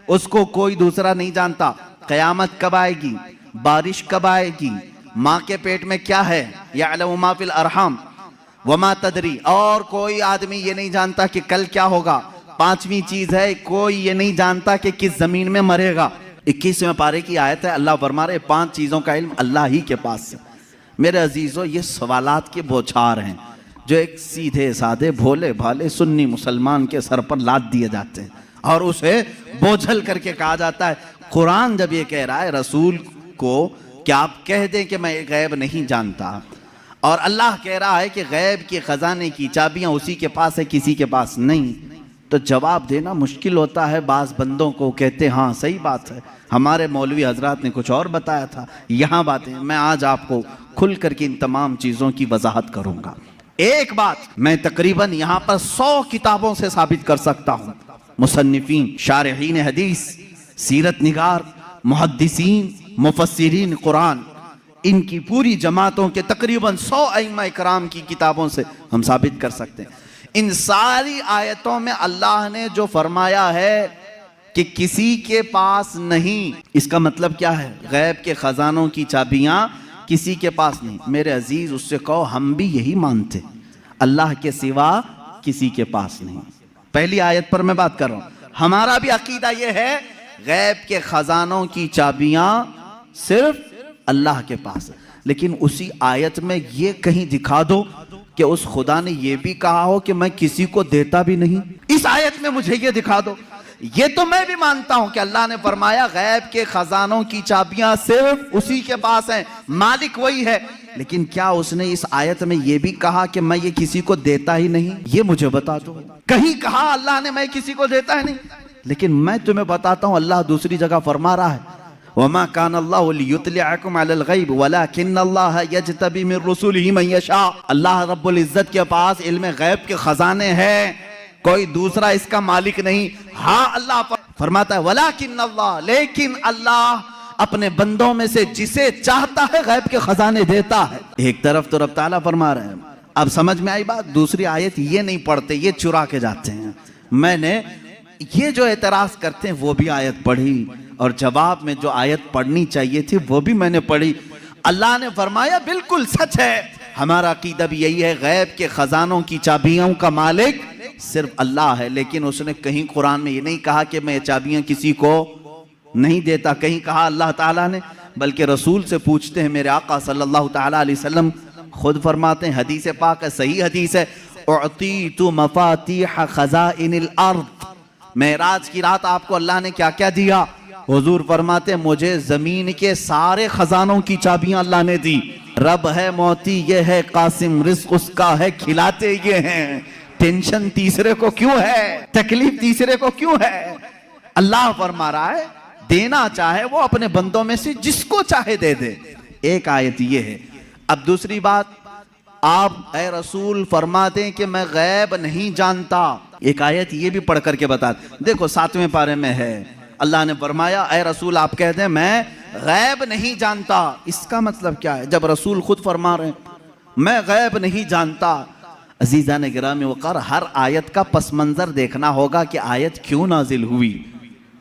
उसको कोई दूसरा नहीं जानता। क़यामत कब आएगी, बारिश कब आएगी, माँ के पेट में क्या है, यअलमु मा फिल अरहाम व मा तदरी, और कोई आदमी ये नहीं जानता कि कल क्या होगा। 5वीं चीज है कोई ये नहीं जानता कि किस जमीन में मरेगा। 21वें पारे की आयत है, अल्लाह फरमा रहे 5 चीजों का इल्म अल्लाह ही के पास है। मेरे अजीजों ये सवालात के बौछार हैं जो एक सीधे साधे भोले भाले सुन्नी मुसलमान के सर पर लाद दिए जाते हैं और उसे बोझल करके कहा जाता है। कुरान जब ये कह रहा है रसूल को कि आप कह दें कि मैं गैब नहीं जानता, और अल्लाह कह रहा है कि गैब के खजाने की चाबियां उसी के पास है किसी के पास नहीं, तो जवाब देना मुश्किल होता है। बाज बंदों को कहते हाँ सही बात है, हमारे मौलवी हजरात ने कुछ और बताया था, यहाँ बातें। मैं आज आपको खुल करके इन तमाम चीज़ों की वजाहत करूँगा। एक बात मैं तकरीबन यहाँ पर 100 किताबों से साबित कर सकता हूँ। मुसन्निफीन, शारहीन हदीस, सीरत निगार, मुहद्दिसीन, मुफस्सिरीन कुरान, इनकी पूरी जमातों के तकरीबन 100 अइम्मा इकराम की किताबों से हम साबित कर सकते हैं। इन सारी आयतों में अल्लाह ने जो फरमाया है कि किसी के पास नहीं, इसका मतलब क्या है? गैब के खजानों की चाबियां किसी के पास नहीं। मेरे अजीज उससे कहो हम भी यही मानते, अल्लाह के सिवा किसी के पास नहीं। पहली आयत पर मैं बात कर रहा हूं, हमारा भी अकीदा यह है गैब के खजानों की चाबियां सिर्फ अल्लाह के पास है। लेकिन उसी आयत में ये कहीं दिखा दो कि उस खुदा ने यह भी कहा हो कि मैं किसी को देता भी नहीं। इस आयत में मुझे ये दिखा दो। ये तो मैं भी मानता हूं कि अल्लाह ने फरमाया गैब के खजानों की चाबियां सिर्फ उसी के पास हैं, मालिक वही है। लेकिन क्या उसने इस आयत में यह भी कहा कि मैं ये किसी को देता ही नहीं? ये मुझे बता दो। कहीं कहा अल्लाह ने मैं किसी को देता ही नहीं? लेकिन मैं तुम्हें बताता हूं अल्लाह दूसरी जगह फरमा रहा है वमा कान अल्लाहु लियुत्लिअकुम अलल गैब वलाकिन्नल्लाह यज्तबी मिन रुसुलिही मन यशा। अल्लाह रब्बुल इज्जत के पास इल्म गैब के खजाने हैं, कोई दूसरा इसका मालिक नहीं। हाँ अल्लाह फरमाता है वलाकिन्नल्लाह, लेकिन अल्लाह अपने बंदों में से जिसे चाहता है गैब के खजाने देता है। एक तरफ तो रब ताला फरमा रहे हैं, अब समझ में आई बात। दूसरी आयत ये नहीं पढ़ते, ये चुरा के जाते हैं। मैंने ये जो एतराज करते हैं वो भी आयत पढ़ी और जवाब में जो आयत पढ़नी चाहिए थी वो भी मैंने पढ़ी। अल्लाह ने फरमाया बिल्कुल सच है, हमारा अकीदा भी यही है, गैब के खजानों की चाबियों का मालिक सिर्फ अल्लाह है। लेकिन उसने कहीं कुरान में ये नहीं कहा कि मैं ये चाबियां किसी को नहीं देता, कहीं कहा अल्लाह ताला ने, बल्कि रसूल से पूछते हैं। मेरे आका सल्लल्लाहु ताला अलैहि वसल्लम खुद फरमाते हैं, हदीस पाक है, सही हदीस है, उअतीतु मफातीह खज़ाइनिल अर्द। मेराज की रात आपको अल्लाह ने क्या क्या दिया? हुजूर फरमाते मुझे जमीन के सारे खजानों की चाबियां अल्लाह ने दी। रब है मोती ये है कासिम, रिस्क उसका है खिलाते ये हैं। टेंशन तीसरे को क्यों है, तकलीफ तीसरे को क्यों है? अल्लाह फरमा रहा है देना चाहे वो अपने बंदों में से जिसको चाहे दे दे। एक आयत ये है। अब दूसरी बात, आप ऐ रसूल फरमा दें कि मैं गैब नहीं जानता। एक आयत ये भी पढ़ करके बता। देखो 7वें पारे में है, अल्लाह ने फरमाया ऐ रसूल आप कह दें मैं गैब नहीं जानता। इसका मतलब क्या है? जब रसूल खुद फरमा रहे हैं मैं गैब नहीं जानता। अजीज़ान गिरामी वक़ार, हर आयत का पस मंज़र देखना होगा कि आयत क्यों नाजिल हुई,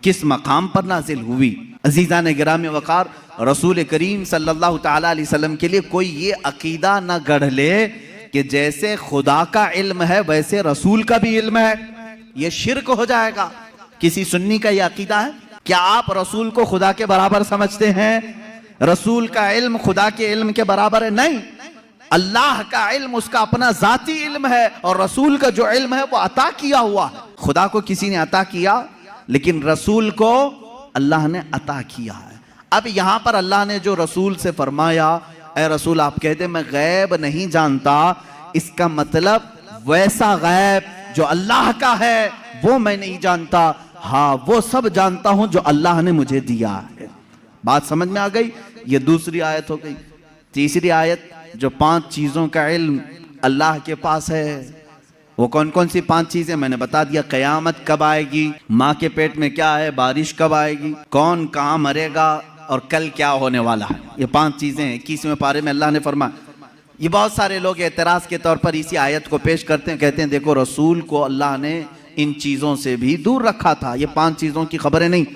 किस मकाम पर नाजिल हुई। अजीज़ान गिरामी वक़ार, रसूल करीम सल्लल्लाहु ताला अलैहि वसल्लम के लिए कोई ये अकीदा न गढ़ ले कि जैसे खुदा का इल्म है वैसे रसूल का भी इल्म है। ये शिर्क हो जाएगा। किसी सुन्नी का ये अकीदा है? क्या आप रसूल को खुदा के बराबर समझते हैं? रसूल का इल्म खुदा के इल्म के बराबर है? नहीं। अल्लाह का इल्म उसका अपना जाती इल्म है और रसूल का जो इल्म है वो अता किया हुआ है। खुदा को किसी ने अता किया, लेकिन रसूल को अल्लाह ने अता किया है। अब यहां पर अल्लाह ने जो रसूल से फरमाया ऐ रसूल आप कहते मैं गैब नहीं जानता, इसका मतलब वैसा गैब जो अल्लाह का है वो मैं नहीं जानता, हाँ वो सब जानता हूं जो अल्लाह ने मुझे दिया है। बात समझ में आ गई? ये दूसरी आयत हो गई। तीसरी आयत, जो 5 चीजों का इल्म अल्लाह के पास है, वो कौन कौन सी 5 चीजें मैंने बता दिया। कयामत कब आएगी, माँ के पेट में क्या है, बारिश कब आएगी, कौन कहाँ मरेगा और कल क्या होने वाला है। ये 5 चीजें 21वें पारे में अल्लाह ने फरमाया। ये बहुत सारे लोग एतराज के तौर पर इसी आयत को पेश करते हैं, कहते हैं देखो रसूल को अल्लाह ने इन चीजों से भी दूर रखा था, ये 5 चीजों की खबरें नहीं।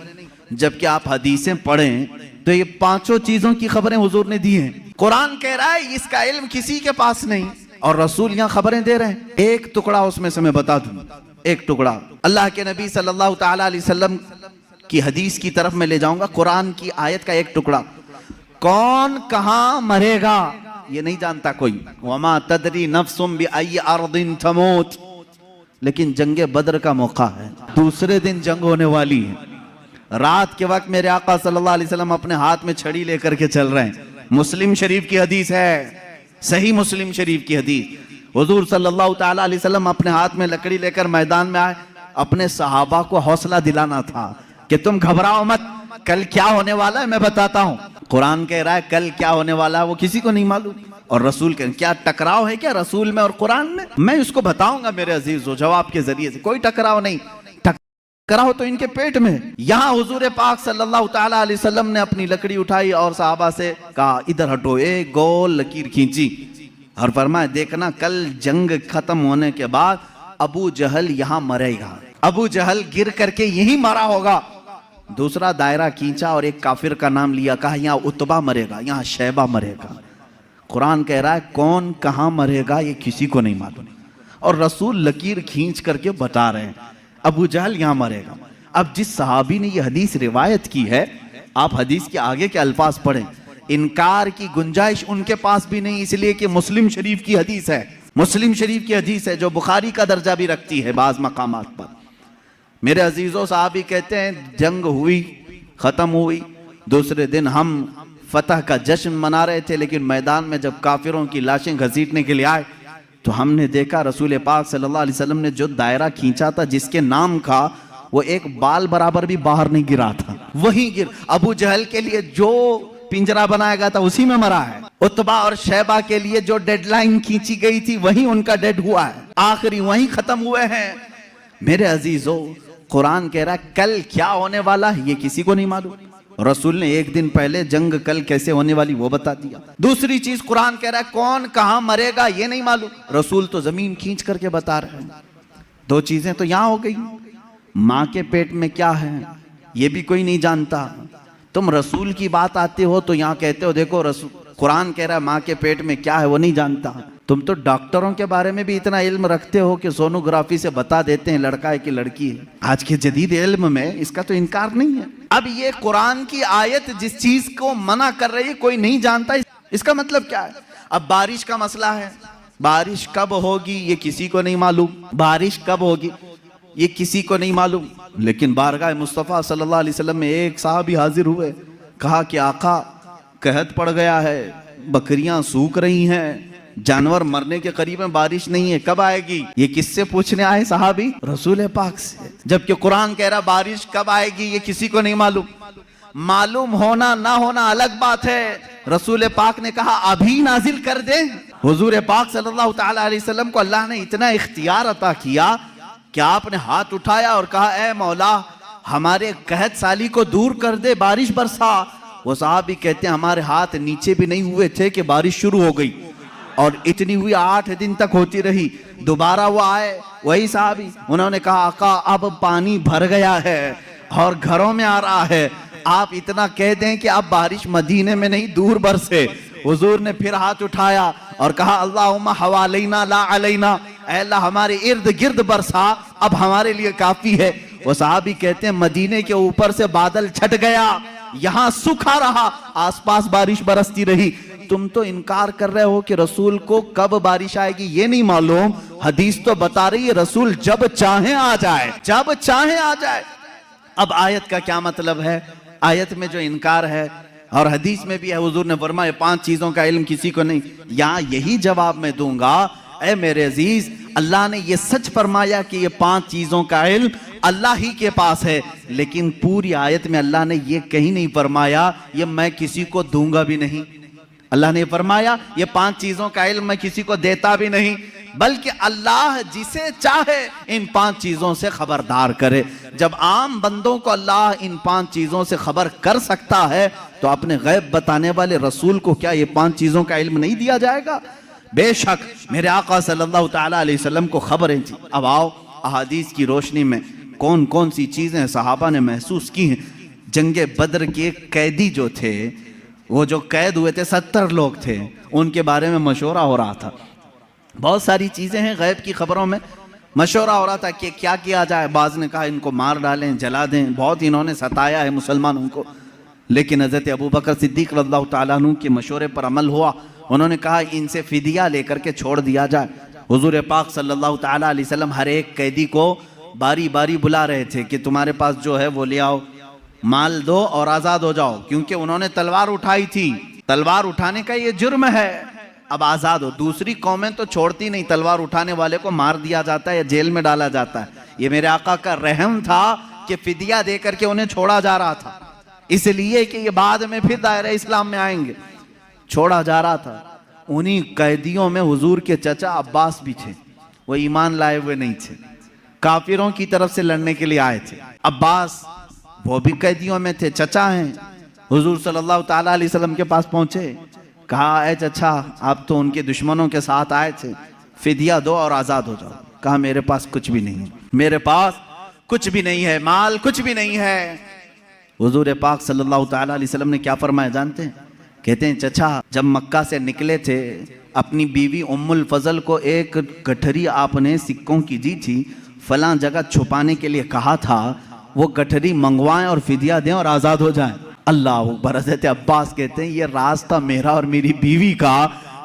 जबकि आप हदीसें पढ़ें तो ये 5 चीजों की खबरें हुजूर ने दी हैं। कुरान कह रहा है इसका इल्म किसी के पास नहीं और रसूल यहां खबरें दे रहे हैं। एक टुकड़ा उसमें से मैं बता दूं, एक टुकड़ा अल्लाह के नबी सल्लल्लाहु ताला अलैहि वसल्लम की हदीस की तरफ मैं ले जाऊंगा। कुरान की आयत का एक टुकड़ा, कौन कहां मरेगा ये नहीं जानता कोई। वमा तदरी नफ्सुम बिअय्यि अर्दिन तमूत। लेकिन जंगे बद्र का मौका है, दूसरे दिन जंग होने वाली है। रात के वक्त मेरे आका सल्लल्लाहु अलैहि वसल्लम अपने हाथ में छड़ी लेकर के चल रहे हैं। मुस्लिम शरीफ की हदीस है, सही मुस्लिम शरीफ की हदीस। हुजूर सल्लल्लाहु ताला अलैहि वसल्लम अपने हाथ में लकड़ी लेकर मैदान में आए। अपने सहाबा को हौसला दिलाना था कि तुम घबराओ मत, कल क्या होने वाला है मैं बताता हूं। कुरान कह रहा है कल क्या होने वाला है वो किसी को नहीं मालूम। और रसूल कह क्या टकराव है क्या रसूल में और कुरान में? मैं इसको बताऊंगा मेरे अजीजों जवाब के जरिए से। कोई टकराव नहीं, टकराव तो इनके पेट में। यहां हुजूर पाक सल्लल्लाहु ताला अलैहि वसल्लम ने अपनी लकड़ी उठाई और सहाबा से कहा इधर हटो, एक गोल लकीर खींची और फरमाया देखना कल जंग खत्म होने के बाद अबू जहल यहां मरेगा, अबू जहल गिर करके यही मरा होगा। दूसरा दायरा खींचा और एक काफिर का नाम लिया, कहा यहाँ उतबा मरेगा, यहाँ शैबा मरेगा। कुरान कह रहा है कौन कहां मरेगा ये किसी को नहीं मालूम और रसूल लकीर खींच करके बता रहे हैं अबू जहल यहां मरेगा। अब जिस सहाबी ने ये हदीस रिवायत की है, आप हदीस के आगे के अल्फाज पढ़ें, इनकार की गुंजाइश उनके पास भी नहीं, इसलिए कि मुस्लिम शरीफ की हदीस है। मुस्लिम शरीफ की हदीस है जो बुखारी का दर्जा भी रखती है बाज मकामात पर। मेरे अजीजों साहबी कहते हैं जंग हुई, खत्म हुई, दूसरे दिन हम फतह का जश्न मना रहे थे, लेकिन मैदान में जब काफिरों की लाशें घसीटने के लिए आए तो हमने देखा रसूल पाक सल्लल्लाहु अलैहि वसल्लम ने जो दायरा खींचा था जिसके नाम का, वो एक बाल बराबर भी बाहर नहीं गिरा था, वहीं गिर। अबू जहल के लिए जो पिंजरा बनाया गया था उसी में मरा है। उतबा और शैबा के लिए जो डेडलाइन खींची गई थी वहीं उनका डेड हुआ है, आखिरी वहीं खत्म हुए हैं। मेरे अजीजों कुरान कह रहा है कल क्या होने वाला है ये किसी को नहीं मालूम। रसूल ने एक दिन पहले जंग कल कैसे होने वाली वो बता दिया। दूसरी चीज कुरान कह रहा है कौन कहां मरेगा ये नहीं मालूम, रसूल तो जमीन खींच करके बता रहे हैं। 2 चीजें तो यहां हो गई, माँ के पेट में क्या है ये भी कोई नहीं जानता। तुम रसूल की बात आते हो तो यहाँ कहते हो देखो रसूल, कुरान कह रहा है माँ के पेट में क्या है वो नहीं जानता। तुम तो डॉक्टरों के बारे में भी इतना इल्म रखते हो कि सोनोग्राफी से बता देते हैं लड़का है कि लड़की है। आज के जदीद इल्म में इसका तो इनकार नहीं है। अब ये कुरान की आयत जिस चीज को मना कर रही है कोई नहीं जानता, इसका मतलब क्या है? अब बारिश का मसला है, बारिश कब होगी ये किसी को नहीं मालूम। बारिश कब होगी ये किसी को नहीं मालूम। लेकिन बारगाह मुस्तफ़ा सल्लल्लाहु अलैहि वसल्लम में एक साहबी हाजिर हुए, कहा कि आका कहत पड़ गया है, बकरियां सूख रही हैं, जानवर मरने के करीब में, बारिश नहीं है, कब आएगी? ये किससे पूछने आए साहबी? रसूल पाक से। जबकि कुरान कह रहा बारिश कब आएगी ये किसी को नहीं मालूम। मालूम होना ना होना अलग बात है। रसूल पाक ने कहा अभी नाजिल कर दे। हुजूर पाक सल्लल्लाहु ताला अलैहि वसल्लम को अल्लाह ने इतना इख्तियार अता किया कि आपने हाथ उठाया और कहा ए मौला हमारे कहत साली को दूर कर दे, बारिश बरसा। वो साहबी कहते हैं हमारे हाथ नीचे भी नहीं हुए थे कि बारिश शुरू हो गई, और इतनी हुई 8 दिन तक होती रही। दोबारा वो आए, वही साहबी, उन्होंने कहा आका अब पानी भर गया है और घरों में आ रहा है, आप इतना कह दें कि अब बारिश मदीने में नहीं दूर बरसे। हुजूर ने फिर हाथ उठाया और कहा अल्लाहुम्मा हवालैना ला अलैना, ऐ अल्लाह हमारे इर्द गिर्द बरसा, अब हमारे लिए काफी है। वो साहबी कहते हैं मदीने के ऊपर से बादल छट गया, यहाँ सूखा रहा, आसपास बारिश बरसती रही। तुम तो इनकार कर रहे हो कि रसूल को कब बारिश आएगी ये नहीं मालूम। हदीस तो बता रही है रसूल जब चाहे आ जाए, जब चाहे आ जाए। अब आयत का क्या मतलब है? आयत में जो इनकार है और हदीस में भी है, हुजूर ने फरमाया 5 चीजों का इल्म किसी को नहीं। यहाँ यही जवाब मैं दूंगा, ऐ मेरे अजीज, अल्लाह ने ये सच फरमाया कि ये 5 चीजों का इल्म अल्लाह ही के पास है, लेकिन पूरी आयत में अल्लाह ने ये कहीं नहीं फरमाया ये मैं किसी को दूंगा भी नहीं। अल्लाह ने फरमाया ये 5 चीजों का इल्म मैं किसी को देता भी नहीं, बल्कि अल्लाह जिसे चाहे इन 5 चीजों से खबरदार करे। जब आम बंदों को अल्लाह इन 5 चीजों से खबर कर सकता है तो अपने गैब बताने वाले रसूल को क्या ये 5 चीजों का इल्म नहीं दिया जाएगा? बेशक मेरे आका सल्लल्लाहु ताला अलैहि वसल्लम को खबरें थी। अब आओ अहादीस की रोशनी में कौन कौन सी चीजें सहाबा ने महसूस की हैं। जंगे बद्र के कैदी जो थे, वो जो कैद हुए थे 70 लोग थे, उनके बारे में मशवरा हो रहा था। बहुत सारी चीजें हैं गैब की खबरों में, मशवरा हो रहा था कि क्या किया जाए। बाज ने कहा इनको मार डालें, जला दें, बहुत इन्होंने सताया है मुसलमानों को। लेकिन हज़रत अबू बकर सिद्दीक़ रज़ियल्लाहु ताला अन्हु के मशवरे पर अमल हुआ। उन्होंने कहा इनसे फिदिया लेकर के छोड़ दिया जाए। हुजूर पाक सल्लल्लाहु ताला अलैहि वसल्लम हर एक कैदी को बारी बारी बुला रहे थे कि तुम्हारे पास जो है वो ले आओ, माल दो और आज़ाद हो जाओ, क्योंकि उन्होंने तलवार उठाई थी। तलवार उठाने का ये जुर्म है, अब आज़ाद हो। दूसरी कौमें तो छोड़ती नहीं, तलवार उठाने वाले को मार दिया जाता है या जेल में डाला जाता है। ये मेरे आका का रहम था कि फिदिया दे करके उन्हें छोड़ा जा रहा था, इसलिए कि ये बाद में फिर दायरे इस्लाम में आएंगे, छोड़ा जा रहा था। उन्हीं कैदियों में हुजूर के चचा अब्बास भी थे, वो ईमान लाए हुए नहीं थे, काफिरों की तरफ से लड़ने के लिए आए थे। अब्बास वो भी कैदियों में थे, चचा हैं। हुजूर सल्लल्लाहु ताला अलैहि वसल्लम के पास पहुंचे, कहा ए चचा आप तो उनके दुश्मनों के साथ आए थे, फिदिया दो और आज़ाद हो जाओ। कहा मेरे पास कुछ भी नहीं है, मेरे पास कुछ भी नहीं है, माल कुछ भी नहीं है। हुजूर पाक सल्लल्लाहु ताला अलैहि वसल्लम ने क्या फरमाया जानते हैं? कहते हैं चचा जब मक्का से निकले थे अपनी बीवी उम्मुल फजल को एक गठरी आपने सिक्कों की दी थी, फलां जगह छुपाने के लिए कहा था, वो गठरी मंगवाएं और फिदिया दें और आज़ाद हो जाएं। अल्लाह अकबर। हज़रत अब्बास कहते हैं ये रास्ता मेरा और मेरी बीवी का,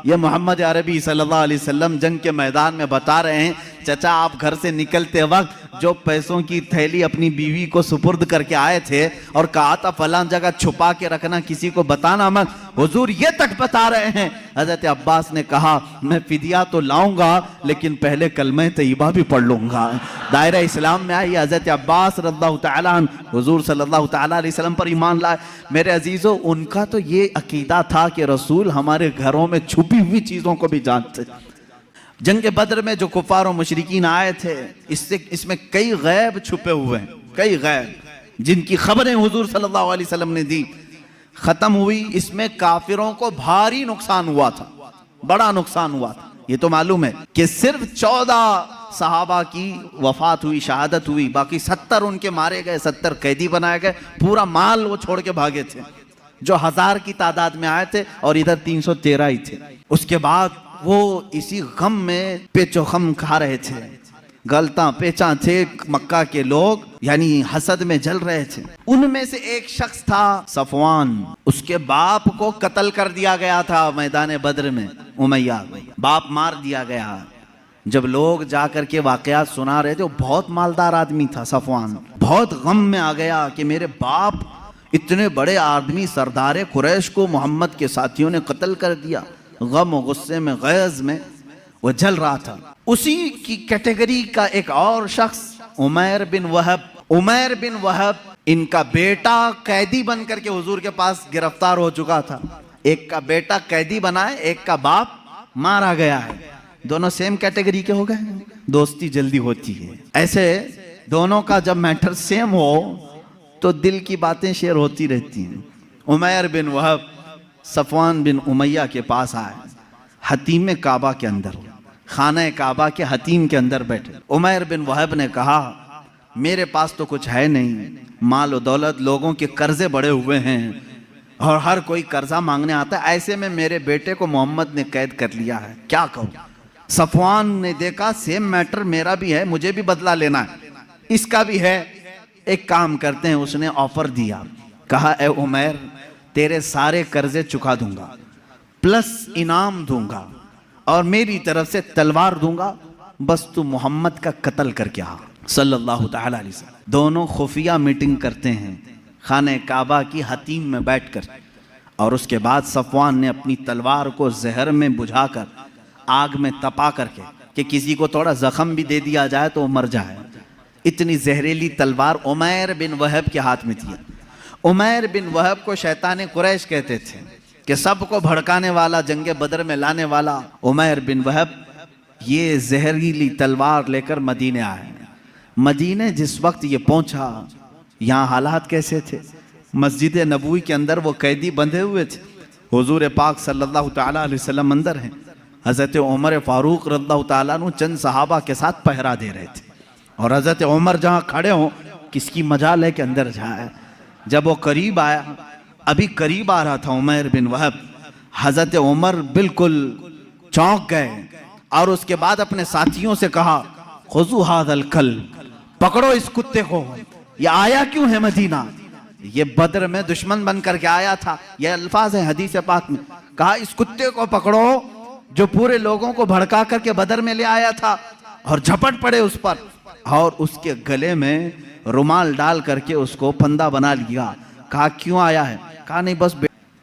ये मोहम्मद अरबी सल्लल्लाहु अलैहि वसल्लम जंग के मैदान में बता रहे हैं। चचा आप घर से निकलते वक्त जो पैसों की थैली अपनी बीवी को सुपुर्द करके आए थे और कहा था फलां जगह छुपा के रखना, किसी को बताना मत, हुजूर ये तक बता रहे हैं। हज़रत अब्बास ने कहा मैं फिदिया तो लाऊंगा लेकिन पहले कलमा तैयबा भी पढ़ लूंगा। दायरा इस्लाम में आई हज़रत अब्बास रज़ियल्लाहु ताला अन्हु हुजूर सल्लल्लाहु ताला अलैहि वसल्लम पर ईमान लाए। मेरे अजीज़ों उनका तो ये अकीदा था कि रसूल हमारे घरों में छुपी हुई चीज़ों को भी जानते। जंग बद्र में जो कुफार और मुशरिकीन आए थे, इसमें कई गैब छुपे हुए हैं, कई गैब जिनकी खबरें हुजूर सल्लल्लाहु अलैहि वसल्लम ने दी। खत्म हुई, इसमें काफिरों को भारी नुकसान हुआ था, बड़ा नुकसान हुआ था। ये तो मालूम है कि सिर्फ 14 सहाबा की वफात हुई, शहादत हुई, बाकी 70 उनके मारे गए, 70 कैदी बनाए गए, पूरा माल वो छोड़ के भागे थे जो 1000 की तादाद में आए थे और इधर 313 ही थे। उसके बाद वो इसी गम में पेचो खम खा रहे थे, गलता पेचा थे मक्का के लोग, यानी हसद में जल रहे थे। उनमें से एक शख्स था सफवान, उसके बाप को कत्ल कर दिया गया था मैदान बद्र में, उमैया बाप मार दिया गया। जब लोग जाकर के वाकयात सुना रहे थे, वो बहुत मालदार आदमी था सफवान, बहुत गम में आ गया कि मेरे बाप इतने बड़े आदमी सरदार कुरैश को मोहम्मद के साथियों ने कत्ल कर दिया। गम और गुस्से में, गैज़ में वो जल रहा था। उसी की कैटेगरी का एक और शख्स उमैर बिन वहब। उमैर बिन वहब, इनका बेटा कैदी बन करके हुजूर के पास गिरफ्तार हो चुका था। एक का बेटा कैदी बना है, एक का बाप मारा गया है। दोनों सेम कैटेगरी के हो गए, दोस्ती जल्दी होती है। ऐसे दोनों का जब मैटर सेम हो तो दिल की बातें शेयर होती रहती हैं। उमैर बिन वहब सफवान बिन उमैया के पास आए, हतीम काबा के अंदर, खाना काबा के हतीम के अंदर बैठे। उमैर बिन वहब ने कहा, मेरे पास तो कुछ है नहीं, माल और दौलत, लोगों के कर्जे बड़े हुए हैं और हर कोई कर्जा मांगने आता है। ऐसे में मेरे बेटे को मोहम्मद ने कैद कर लिया है, क्या कहूँ। सफवान ने देखा सेम मैटर मेरा भी है, मुझे भी बदला लेना है, इसका भी है, एक काम करते हैं। उसने ऑफर दिया, कहा ए उमैर, तेरे सारे कर्जे चुका दूंगा, प्लस इनाम दूंगा और मेरी तरफ से तलवार दूंगा, बस तू मोहम्मद का कत्ल करके आ सल्लल्लाहु तआला अलैहि वसल्लम। दोनों खुफिया मीटिंग करते हैं खाने काबा की हतीम में बैठकर, और उसके बाद सफवान ने अपनी तलवार को जहर में बुझाकर आग में तपा करके कि किसी को थोड़ा जख्म भी दे दिया जाए तो वो मर जाए, इतनी जहरीली तलवार उमैर बिन वहब के हाथ में थी। उमैर बिन वहब को शैतान कुरैश कहते थे कि सबको भड़काने वाला, जंगे बदर में लाने वाला उमैर बिन वहब ये जहरीली तलवार लेकर मदीने आए। मदीने जिस वक्त ये पहुंचा, यहाँ हालात कैसे थे। मस्जिद नबवी के अंदर वो कैदी बंधे हुए थे, हुजूर पाक सल्लल्लाहु तआला अलैहि वसल्लम अंदर हैं, हज़रत उमर फारूक रज़ियल्लाहु तआला अन्हु चंद सहाबा के साथ पहरा दे रहे थे, और हज़रत उमर जहाँ खड़े हों, किसकी मजाल है कि अंदर जाए। जब वो करीब आया, अभी करीब आ रहा था उमैर बिन वहब, हज़रत उमर बिल्कुल चौंक गए और उसके बाद अपने साथियों से कहा, खुज़ू हाज़ल कल्ब, पकड़ो इस कुत्ते को, ये आया क्यों है मदीना, ये बदर में दुश्मन बन करके आया था, ये अल्फाज है हदीस पाक में। कहा इस कुत्ते को पकड़ो जो पूरे लोगों को भड़का करके बदर में ले आया था, और झपट पड़े उस पर और उसके गले में रुमाल डाल करके उसको फंदा बना लिया। कहा क्यों आया है। कहा नहीं, बस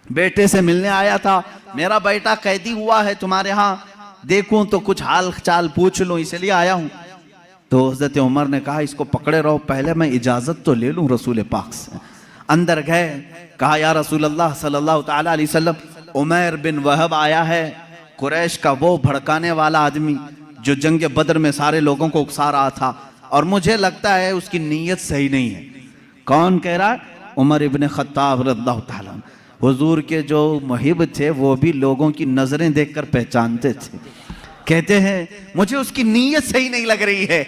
बेटे से मिलने आया था, मेरा बेटा कैदी हुआ है तुम्हारे यहाँ, देखूं तो कुछ हाल चाल पूछ लूं, इसलिए आया हूं। तो हज़रत उमर ने कहा इसको पकड़े रहो, पहले मैं इजाजत तो ले लूं रसूल पाक से। अंदर गए, कहा या रसूल अल्लाह सल्लल्लाहु तआला अलैहि वसल्लम, उमैर बिन वहब आया है, कुरैश का वो भड़काने वाला आदमी जो जंग बदर में सारे लोगों को उकसा रहा था, और मुझे लगता है उसकी नीयत सही नहीं है। कौन कह रहा है? उमर इब्न खत्ताब रज़ियल्लाहु तआला। हुजूर के जो मुहिब थे वो भी लोगों की नजरें देखकर पहचानते थे। कहते हैं मुझे उसकी नीयत सही नहीं लग रही है।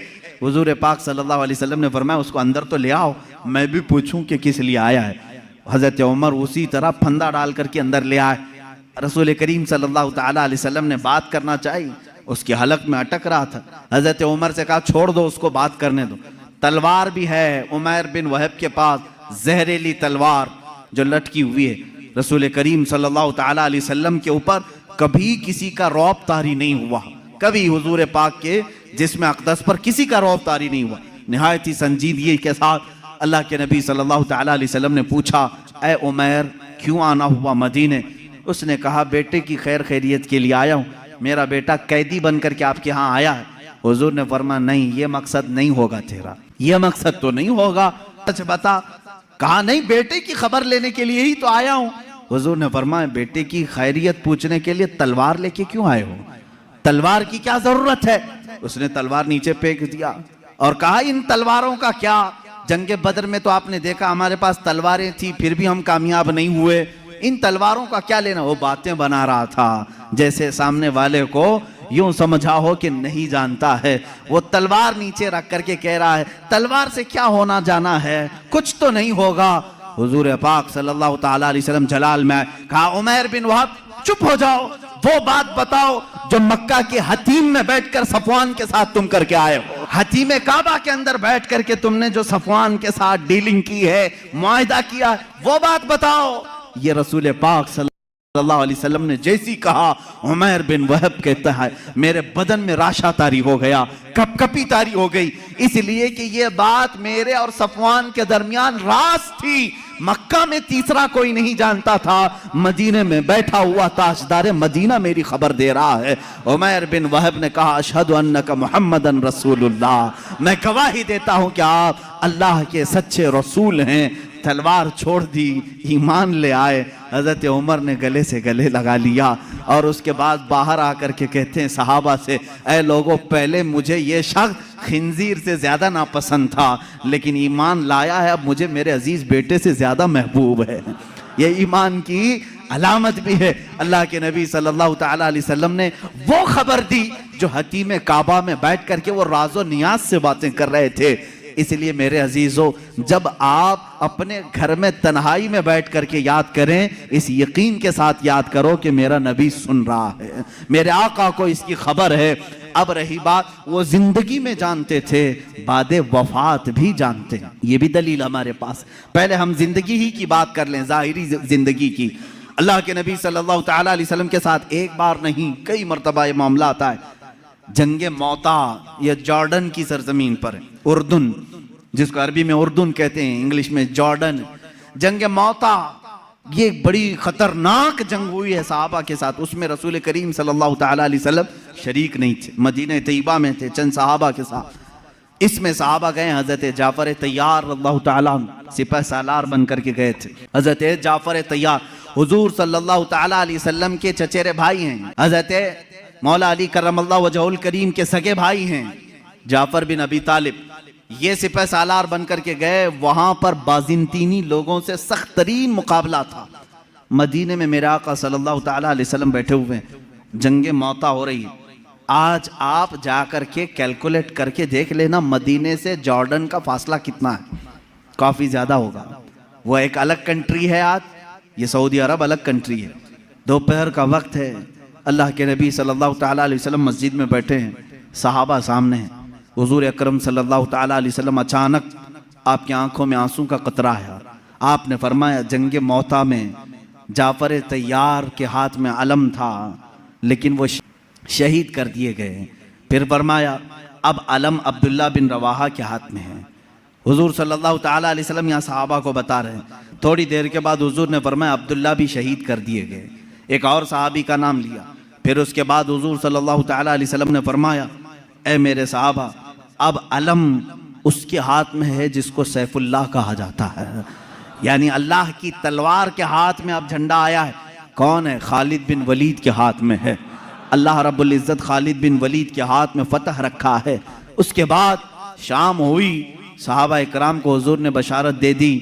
हुजूर पाक सल्लल्लाहु अलैहि वसल्लम ने फरमाया उसको अंदर तो ले आओ, मैं भी पूछूं कि किस लिए आया है। हज़रत उमर उसी तरह फंदा डाल करके अंदर ले आए। रसूल करीम सल्लल्लाहु तआला अलैहि वसल्लम ने बात करना चाहिए, उसकी हलक में अटक रहा था। हज़रत उमर से कहा छोड़ दो उसको, बात करने दो। तलवार भी है उमैर बिन वहब के पास, जहरीली तलवार जो लटकी हुई है। रसूल करीम सल्लल्लाहु तआला अलैहि वसल्लम के ऊपर कभी किसी का रौब तारी नहीं हुआ, कभी हुजूर पाक के जिस्म अक़दस पर किसी का रौब तारी नहीं हुआ। निहायत ही संजीदगी के साथ अल्लाह के नबी सल्लल्लाहु तआला अलैहि वसल्लम ने पूछा, ए उमैर क्यों आना हुआ मदीने? उसने कहा बेटे की खैर खैरियत के लिए आया हूँ, मेरा बेटा कैदी बन करके आपके यहाँ आया है। हुजूर ने फरमाया नहीं, ये मकसद नहीं होगा तेरा, ये मकसद तो नहीं होगा, सच बता। कहा नहीं, बेटे की खबर लेने के लिए ही तो आया हूँ। हुजूर ने फरमाया बेटे की खैरियत पूछने के लिए तलवार लेके क्यों आए हो? तलवार की क्या जरूरत है? उसने तलवार नीचे फेंक दिया और कहा इन तलवारों का क्या, जंगे बदर में तो आपने देखा हमारे पास तलवारें थी फिर भी हम कामयाब नहीं हुए, इन तलवारों का क्या लेना। वो बातें बना रहा था जैसे सामने वाले को यूं समझा हो कि नहीं जानता है। वो तलवार नीचे रख करके कह रहा है तलवार से क्या होना जाना है, कुछ तो नहीं होगा। हुजूर पाक सल्लल्लाहु तआला अलैहि वसल्लम जलाल में कहा उमैर बिन वहब चुप हो जाओ, वो बात बताओ जो मक्का के हतीम में बैठकर सफवान के साथ तुम करके आए हो। हतीम काबा के अंदर बैठ करके तुमने जो सफवान के साथ डीलिंग की है, मुआहिदा किया, वो बात बताओ। ये रसूल पाक सल्लल्लाहु अलैहि वसल्लम ने जैसी कहा, उमैर बिन वहब कहता है मेरे बदन में राशा तारी हो गया, कपकपी तारी हो गई, इसलिए कि ये बात मेरे और सफवान के दरमियान राज थी। मक्का में तीसरा कोई नहीं जानता था, मदीने में बैठा हुआ ताजदार मदीना मेरी खबर दे रहा है। उमैर बिन वहब ने कहा अशहदु अन्नका मुहम्मदन रसूलुल्लाह, मैं गवाही देता हूं कि आप अल्लाह के सच्चे रसूल हैं। तलवार छोड़ दी, ईमान ले आए। हजरत उमर ने गले से गले लगा लिया और उसके बाद बाहर आकर के कहते हैं सहाबा से, ऐ लोगों, पहले मुझे ये शख्स खिंजीर से ज्यादा नापसंद था, लेकिन ईमान लाया है, अब मुझे मेरे अजीज बेटे से ज्यादा महबूब है। ये ईमान की अलामत भी है। अल्लाह के नबी सल्लल्लाहु ताला अलैहि वसल्लम ने वो खबर दी जो हकीम काबा में बैठ करके वो राजो नियाज से बातें कर रहे थे। इसलिए मेरे अजीजों, जब आप अपने घर में तन्हाई में बैठ करके याद करें, इस यकीन के साथ याद करो कि मेरा नबी सुन रहा है, मेरे आका को इसकी खबर है। अब रही बात, वो जिंदगी में जानते थे, बादे वफात भी जानते हैं। ये भी दलील हमारे पास। पहले हम जिंदगी ही की बात कर लें, जाहिरी जिंदगी की। अल्लाह के नबी सल्लल्लाहु ताला अलैहि वसल्लम के साथ एक बार नहीं कई मरतबा ये मामला आता है। जंगे मौता या जॉर्डन की सरजमीन पर, उर्दुन जिसको अरबी में उर्दुन कहते हैं, इंग्लिश में जॉर्डन, जंगे मौता ये एक बड़ी खतरनाक जंग हुई है सहाबा के साथ। उसमें रसूल करीम सल्लल्लाहु ताला अलैहि वसल्लम शरीक नहीं थे, मदीने तैयबा में थे चंद सहाबा के साथ। इसमें सहाबा गए, हजरत जाफर तैयार रज़ियल्लाहु ताला सिपह सालार बन करके गए थे। हजरत जाफर तैयार हुजूर सल्लल्लाहु ताला अलैहि वसल्लम के चचेरे भाई हैं, हजरत मौला अली करमल्लाहु वजहुल करीम के सगे भाई हैं जाफर बिन अबी तालिब। ये सिपह सालार बन करके गए, वहां पर बाजिंतीनी लोगों से सख्त तरीन मुकाबला था। मदीने में मेरे आका सल्लल्लाहु ताला अलैहि वसल्लम बैठे हुए हैं, जंगे मौता हो रही है। आज आप जाकर के कैलकुलेट करके देख लेना, मदीने से जॉर्डन का फासला कितना है, काफी ज्यादा होगा। वो एक अलग कंट्री है, आज ये सऊदी अरब अलग कंट्री है। दोपहर का वक्त है, अल्लाह के नबी सल्लल्लाहु ताला अलैहि वसल्लम मस्जिद में बैठे हैं, सहाबा सामने हैं। हुजूर अकरम सल्लल्लाहु ताला अलैहि वसल्लम अचानक आपकी आंखों में आंसू का कतरा है। आपने फरमाया जंगे मौता में जाफर तैयार के हाथ में अलम था, लेकिन वो शहीद कर दिए गए। फिर फरमाया अब अलम अब्दुल्ला बिन रवाहा के हाथ में है। हुजूर सल्लल्लाहु ताला अलैहि वसल्लम यहाँ सहाबा को बता रहे हैं। थोड़ी देर के बाद हुजूर ने फरमाया अब्दुल्ला भी शहीद कर दिए गए। एक और सहाबी का नाम लिया। फिर उसके बाद हुजूर सल्लल्लाहु ताला अलैहि वसल्लम ने फरमाया, ए मेरे सहाबा, अब अलम उसके हाथ में है जिसको सैफुल्लाह कहा जाता है, यानी अल्लाह की तलवार के हाथ में अब झंडा आया है। कौन है? खालिद बिन वलीद के हाथ में है। अल्लाह रब्बुल इज़्ज़त खालिद बिन वलीद के हाथ में फतह रखा है। उसके बाद शाम हुई, सहाबा इकराम को हुजूर ने बशारत दे दी,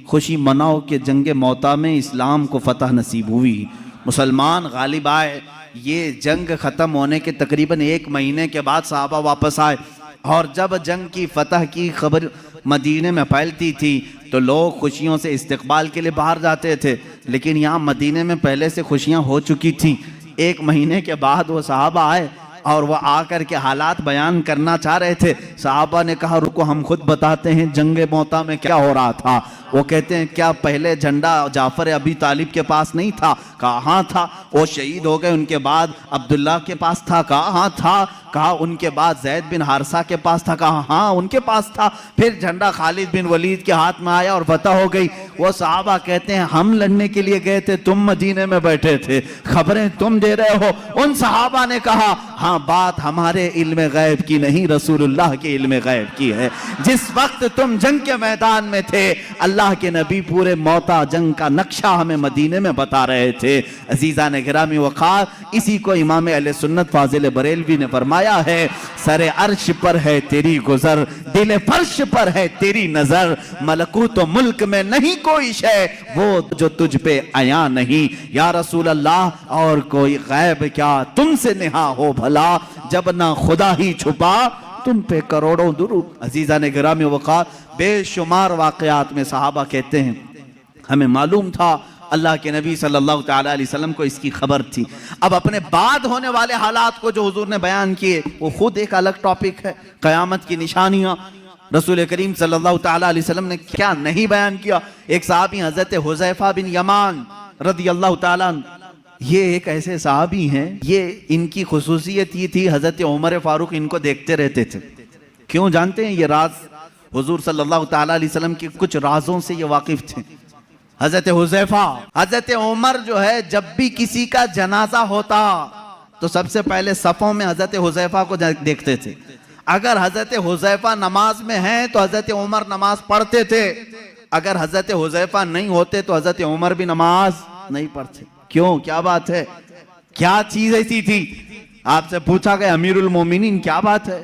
खुशी मनाओ कि जंगे मौता में इस्लाम को फतह नसीब हुई, मुसलमान गालिब आए। ये जंग ख़त्म होने के तकरीबन 1 महीने के बाद सहाबा वापस आए, और जब जंग की फतह की खबर मदीने में फैलती थी तो लोग खुशियों से इस्तकबाल के लिए बाहर जाते थे, लेकिन यहाँ मदीने में पहले से खुशियाँ हो चुकी थी। 1 महीने के बाद वो सहाबा आए और वह आकर के हालात बयान करना चाह रहे थे। सहाबा ने कहा रुको, हम खुद बताते हैं जंगे मौता में क्या हो रहा था। वो कहते हैं क्या पहले झंडा जाफर अबी तालिब के पास नहीं था? कहा हाँ था। वो शहीद हो गए, उनके बाद अब्दुल्ला के पास था? कहा हाँ था। कहा उनके बाद जैद बिन हारसा के पास था? कहा हाँ उनके पास था। फिर झंडा खालिद बिन वलीद के हाथ में आया और फतह हो गई। वो सहाबा कहते हैं हम लड़ने के लिए गए थे, तुम मदीने में बैठे थे, खबरें तुम दे रहे हो। उन सहाबा ने कहा हाँ बात हमारे इल्म गैब की नहीं, रसूलुल्लाह के इल्म गैब की है। जिस वक्त तुम जंग के मैदान में थे, अल्लाह के नबी पूरे मौता जंग का नक्शा हमें मदीने में बता रहे थे। अजीजा ने गिरामी वक़ार, इसी को इमाम अहले सुन्नत फाजिल बरेलवी ने फरमाया है, सरे अर्श पर है तेरी गुजर, दिल फर्श पर है तेरी नजर, मलकूत मुल्क में नहीं कोई शय वो जो तुझ पे आया नहीं। या रसूल अल्लाह और कोई गैब क्या तुमसे नेहा हो भला, जब ना खुदा ही छुपा तुम पे करोड़ों दुरूद। अजीजा ने गिरामी वक़ार, बेशुमार वाक़यात में सहाबा कहते हैं हमें मालूम था अल्लाह के नबी सल्लल्लाहु ताला अलैहि वसल्लम को इसकी खबर थी। अब अपने बाद होने वाले हालात को जो हुजूर ने बयान किए वो खुद एक अलग टॉपिक है, क़यामत की निशानियां। रसूल करीम सल्लल्लाहु ताला अलैहि वसल्लम ने क्या नहीं बयान किया। एक सहाबी हज़रत हुज़ैफ़ा बिन यमान रज़ियल्लाहु ताला ये एक ऐसे साहबी हैं, ये इनकी खुसूसियत ये थी, हजरत उमर फारूक इनको देखते रहते थे। क्यों जानते हैं? ये राज हुजूर सल्लल्लाहु ताला अलैहि वसल्लम के कुछ राजों से ये वाकिफ थे। हजरत हुज़ैफा, हजरत उमर जो है, जब भी किसी का जनाजा होता तो सबसे पहले सफों में हजरत हुज़ैफा को देखते थे। अगर हजरत हुज़ैफा नमाज में हैं तो हजरत उमर नमाज पढ़ते थे, अगर हजरत हुज़ैफा नहीं होते तो हजरत उमर भी नमाज नहीं पढ़ते। क्यों? क्या बात है? क्या चीज ऐसी थी? आपसे पूछा गया अमीरुल मोमिनीन क्या बात है,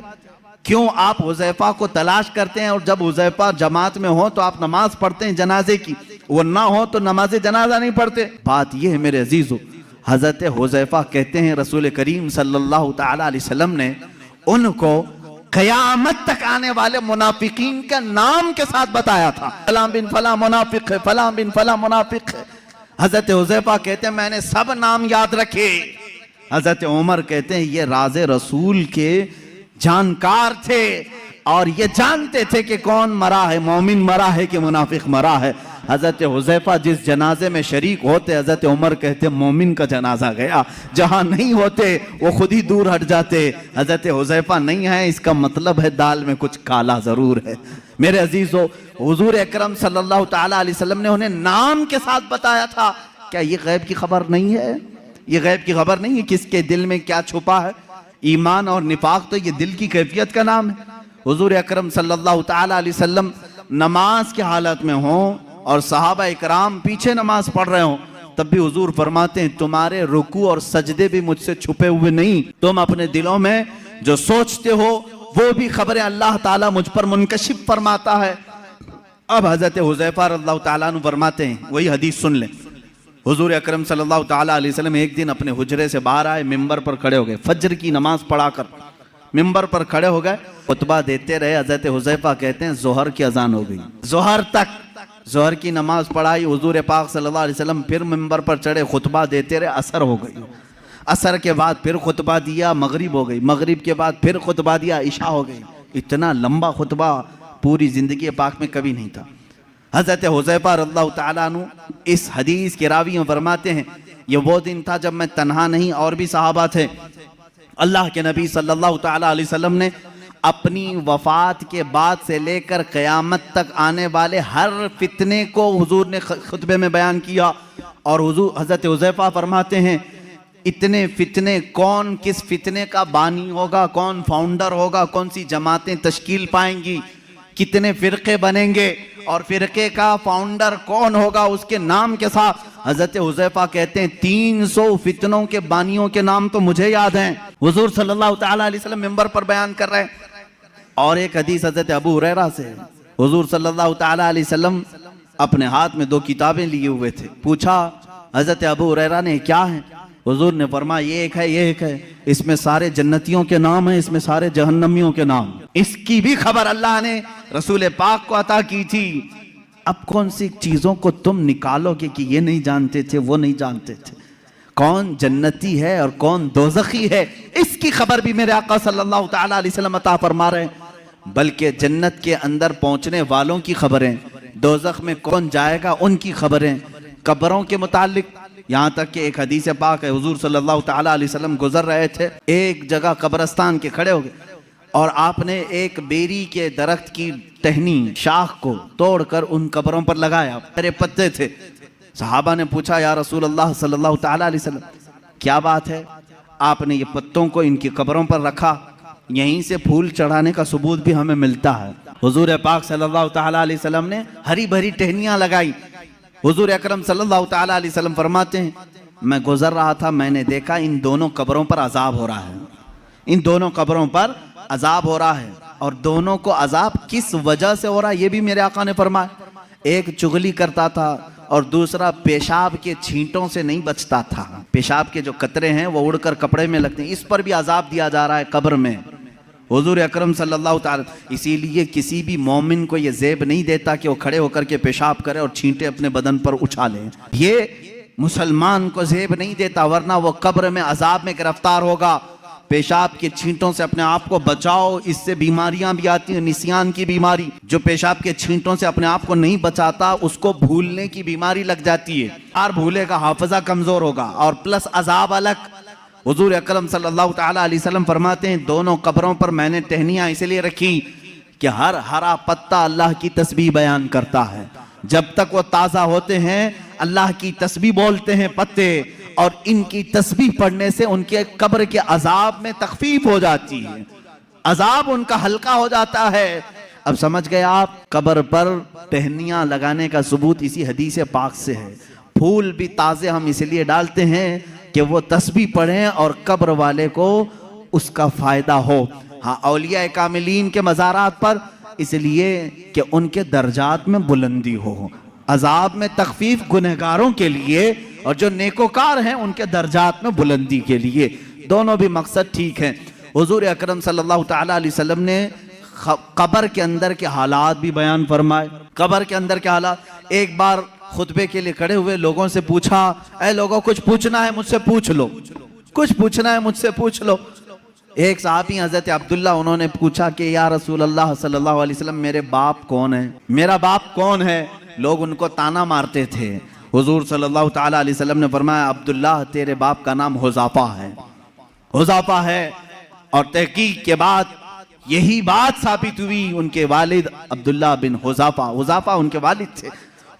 क्यों आप हुज़ैफा को तलाश करते हैं, और जब हुज़ैफा जमात में हो तो आप नमाज पढ़ते हैं जनाजे की, वो ना हो तो नमाज जनाजा नहीं पढ़ते। बात ये है मेरे अजीजों, हजरत हुज़ैफा कहते हैं रसूल करीम सल्लल्लाहु ताला अलैहि वसल्लम ने उनको क़यामत तक आने वाले मुनाफिकीन का नाम के साथ बताया था। फलां बिन फलां मुनाफिक है, फलां बिन फलां मुनाफिक है। हजरत हुज़ैफा कहते हैं मैंने सब नाम याद रखे। हजरत उमर कहते हैं ये राज़े रसूल के जानकार थे और ये जानते थे कि कौन मरा है, मोमिन मरा है कि मुनाफिक मरा है। हजरत हुज़ैफा जिस जनाजे में शरीक होते, हजरत उमर कहते मोमिन का जनाजा गया, जहां नहीं होते वो खुद ही दूर हट जाते। हजरत हुज़ैफा नहीं है, इसका मतलब है दाल में कुछ काला जरूर है। मेरे अजीजों, हुजूर अकरम सल्लल्लाहु ताला अलैहि वसल्लम ने उन्हें नाम के साथ बताया था। क्या ये गैब की खबर नहीं है? ये गैब की खबर नहीं है किसके दिल में क्या छुपा है। ईमान और निफाक तो ये दिल की कैफियत का नाम है। हुजूर अकरम सल्लल्लाहु ताला अलैहि वसल्लम नमाज की हालत में हो और सहाबा इकराम पीछे नमाज पढ़ रहे हो, तब भी हुजूर फरमाते हैं तुम्हारे रुकू और सजदे भी मुझसे छुपे हुए नहीं, तुम अपने दिलों में जो सोचते हो वो भी खबरें अल्लाह ताला मुझ पर मुनकशिफ फरमाता है। अब हजरत हुज़ैफा रज़ियल्लाहु ताला अन्हु फरमाते हैं, वही हदीस सुन लें। हुजूर अकरम सल्लल्लाहु ताला अलैहि वसल्लम एक दिन अपने हुजरे से बाहर आए, मिंबर पर खड़े हो गए, फज्र की नमाज पढ़ाकर मिंबर पर खड़े हो गए, खुतबा देते रहे। हजरत हुज़ैफा कहते हैं जोहर की अजान हो गई, जोहर तक जोहर की नमाज पढ़ाई। हुजूर पाक सल्लल्लाहु अलैहि वसल्लम फिर मिंबर पर चढ़े, खुतबा देते रहे, असर हो गई। असर के बाद फिर खुतबा दिया, मगरिब हो गई। मगरिब के बाद फिर खुतबा दिया, इशा हो गई। इतना लंबा खुतबा पूरी जिंदगी पाक में कभी नहीं था। हजरत हुज़ैफा रज़ियल्लाहु ताला अन्हु इस हदीस के रावी में फरमाते हैं ये वो दिन था जब मैं तन्हा नहीं और भी सहाबा थे। अल्लाह के नबी सल्लल्लाहु ताला अलैहि वसल्लम ने अपनी वफात के बाद से लेकर क़यामत तक आने वाले हर फितने को हुजूर ने खुतबे में बयान किया। और हुजूर हजरत हुज़ैफा फरमाते हैं इतने फितने, कौन किस फितने का बानी होगा, कौन फाउंडर होगा, कौन सी जमातें तश्कील पाएंगी, कितने फिरके बनेंगे और फिरके का फाउंडर कौन होगा, उसके नाम के साथ हजरत हुज़ैफा कहते हैं 300 फितनों के बानियों के नाम तो मुझे याद हैं। हुजूर सल्लल्लाहु ताला अलैहि वसल्लम मिंबर पर बयान कर रहे हैं। और एक हदीस हजरत अबू हुरैरा से, हुजूर सल्लल्लाहु ताला अलैहि वसल्लम अपने हाथ में 2 किताबें लिए हुए थे। पूछा हजरत अबू हुरैरा ने क्या है? हुजूर ने फरमाया ये एक है, ये एक है, इसमें सारे जन्नतियों के नाम है, इसमें सारे जहन्नमियों के नाम। इसकी भी खबर अल्लाह ने रसूल पाक को अता की थी। अब कौन सी चीजों को तुम निकालोगे कि ये नहीं जानते थे, वो नहीं जानते थे, कौन जन्नती है और कौन दोज़खी है, इसकी खबर भी मेरे आका सल्लल्लाहु ताला अलैहि वसल्लम अता फरमा रहे हैं। बल्कि जन्नत के अंदर पहुंचने वालों की खबरें, दोज़ख में कौन जाएगा उनकी खबरें, कब्रों के मुतालिक, यहाँ तक कि एक हदीस पाक है हुजूर सल्लल्लाहु ताला अलैहि वसल्लम गुजर रहे थे, एक जगह कब्रस्तान के खड़े हो गए और आपने एक बेरी के दरख्त की टहनी शाख को तोड़कर उन कब्रों पर लगाया, हरे पत्ते थे। सहाबा ने पूछा या रसूल अल्लाह सल्लल्लाहु ताला अलैहि वसल्लम क्या बात है, आपने ये पत्तों को इनकी कब्रों पर रखा, यहीं से फूल चढ़ाने का सबूत भी हमें मिलता है। हुजूर पाक सल्लल्लाहु ताला अलैहि वसल्लम ने हरी भरी टहनियां लगाई। हुजूर अकरम सल्लल्लाहु ताला अलैहि वसल्लम फरमाते हैं मैं गुजर रहा था, मैंने देखा इन दोनों कब्रों पर अजाब हो रहा है, इन दोनों कब्रों पर अजाब हो रहा है। और दोनों को अजाब किस वजह से हो रहा है ये भी मेरे आका ने फरमाया। एक चुगली करता था और दूसरा पेशाब के छींटों से नहीं बचता था, पेशाब के जो कतरे हैं वो उड़कर कपड़े में लगते हैं, इस पर भी अजाब दिया जा रहा है कब्र में। हुजूर अकरम सल्लल्लाहु ताला, इसीलिए किसी भी मोमिन को ये ज़ेब नहीं देता कि वो खड़े होकर के पेशाब करे और छींटे अपने बदन पर उछाले, ये मुसलमान को ज़ेब नहीं देता, वरना वो कब्र में अजाब में गिरफ्तार होगा, पेशाब के छींटों से अपने आप को बचाओ, इससे बीमारियां भी आती हैं। निसियान की बीमारी, जो पेशाब के छींटों से अपने आप को नहीं बचाता उसको भूलने की बीमारी लग जाती है। यार भूलेगा, हाफिजा कमजोर होगा, और प्लस अजाब अलग। हुजूर अकरम सल्लल्लाहु ताला अलैहि वसल्लम फरमाते हैं, दोनों कब्रों पर मैंने टहनियां इसलिए रखी कि हर हरा पत्ता अल्लाह की तस्बीह बयान करता है। जब तक वो ताजा होते हैं अल्लाह की तस्बीह बोलते हैं पत्ते, और इनकी तस्बीह पढ़ने से उनके कब्र के अजाब में तखफीफ हो जाती है, अजाब उनका हल्का हो जाता है। अब समझ गए आप, कब्र पर टहनियां लगाने का सबूत इसी हदीस पाक से है। फूल भी ताजे हम इसलिए डालते हैं कि वो तस्बीह पढ़ें और कब्र वाले को उसका फायदा हो। हाँ, औलिया कामिलीन के मज़ारात पर इसलिए कि उनके दर्जात में बुलंदी हो, अजाब में तखफीफ गुनहगारों के लिए, और जो नेकोकार हैं उनके दर्जात में बुलंदी के लिए। दोनों भी मकसद ठीक हैं। हुजूर अकरम सल्लल्लाहु ताला अलैहि वसल्लम ने कब्र के अंदर के हालात भी बयान फरमाए। कब्र के अंदर के हालात, एक बार खुतबे के लिए खड़े हुए लोगों से पूछा, ऐ लोगों कुछ पूछना है मुझसे पूछ लो, कुछ पूछना है मुझसे पूछ लो। एक साहबी हजरत अब्दुल्ला, उन्होंने पूछा कि या रसूल अल्लाह सल्लल्लाहु अलैहि वसल्लम मेरे बाप कौन है, मेरा बाप कौन है। लोग उनको ताना मारते थे। हुजूर सल्लल्लाहु ताला अलैहि वसल्लम ने फरमाया, अब्दुल्ला तेरे बाप का नाम हुज़ाफा है, हुज़ाफा है। और तहकीक के बाद यही बात साबित हुई, उनके वालिद अब्दुल्ला बिन हुज़ाफा, हुज़ाफा उनके वालिद थे।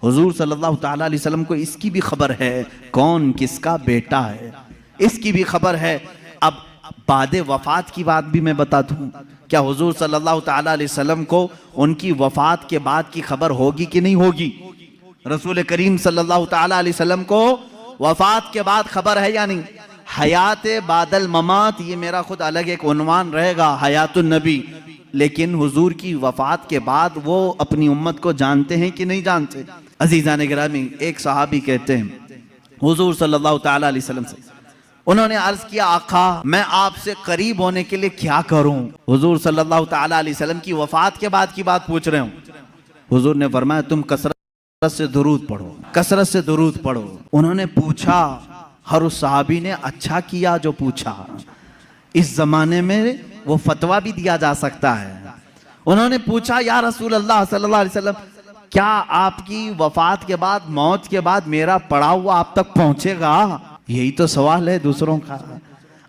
हुजूर सल्लल्लाहु ताला अलैहि वसल्लम को इसकी भी खबर है कौन किसका बेटा है, इसकी भी खबर है। अब बाद वफात की बात भी मैं बता दूं, क्या हुजूर सल्लल्लाहु ताला अलैहि वसल्लम को उनकी वफात के बाद की खबर होगी कि नहीं होगी? रसूल करीम सल्लल्लाहु ताला अलैहि वसल्लम को वफात के बाद खबर है या नहीं? हयात बादल ममात, ये मेरा खुद अलग एक उन्वान रहेगा, हयातुन नबी। लेकिन हुजूर की वफात के बाद वो अपनी उम्मत को जानते हैं कि नहीं जानते? अजीज़ान गिरामी, एक सहाबी कहते हैं हुजूर सल्लल्लाहु ताला अलैहि वसल्लम से, उन्होंने अर्ज किया, आका मैं आपसे करीब होने के लिए क्या करूं? हुजूर सल्लल्लाहु ताला अलैहि वसल्लम की वफात के बाद की बात पूछ रहे हूं। हुजूर ने फरमाया, तुम कसरत से दुरूद पढ़ो, कसरत से दुरूद पढ़ो। उन्होंने पूछा, हर उस सहाबी ने अच्छा किया जो पूछा। इस जमाने में वो फतवा भी दिया जा सकता है। उन्होंने पूछा, या रसूल अल्लाह सल्लल्लाहु अलैहि वसल्लम, क्या आपकी वफात के बाद, मौत के बाद मेरा पड़ा हुआ आप तक पहुंचेगा? यही तो सवाल है दूसरों का।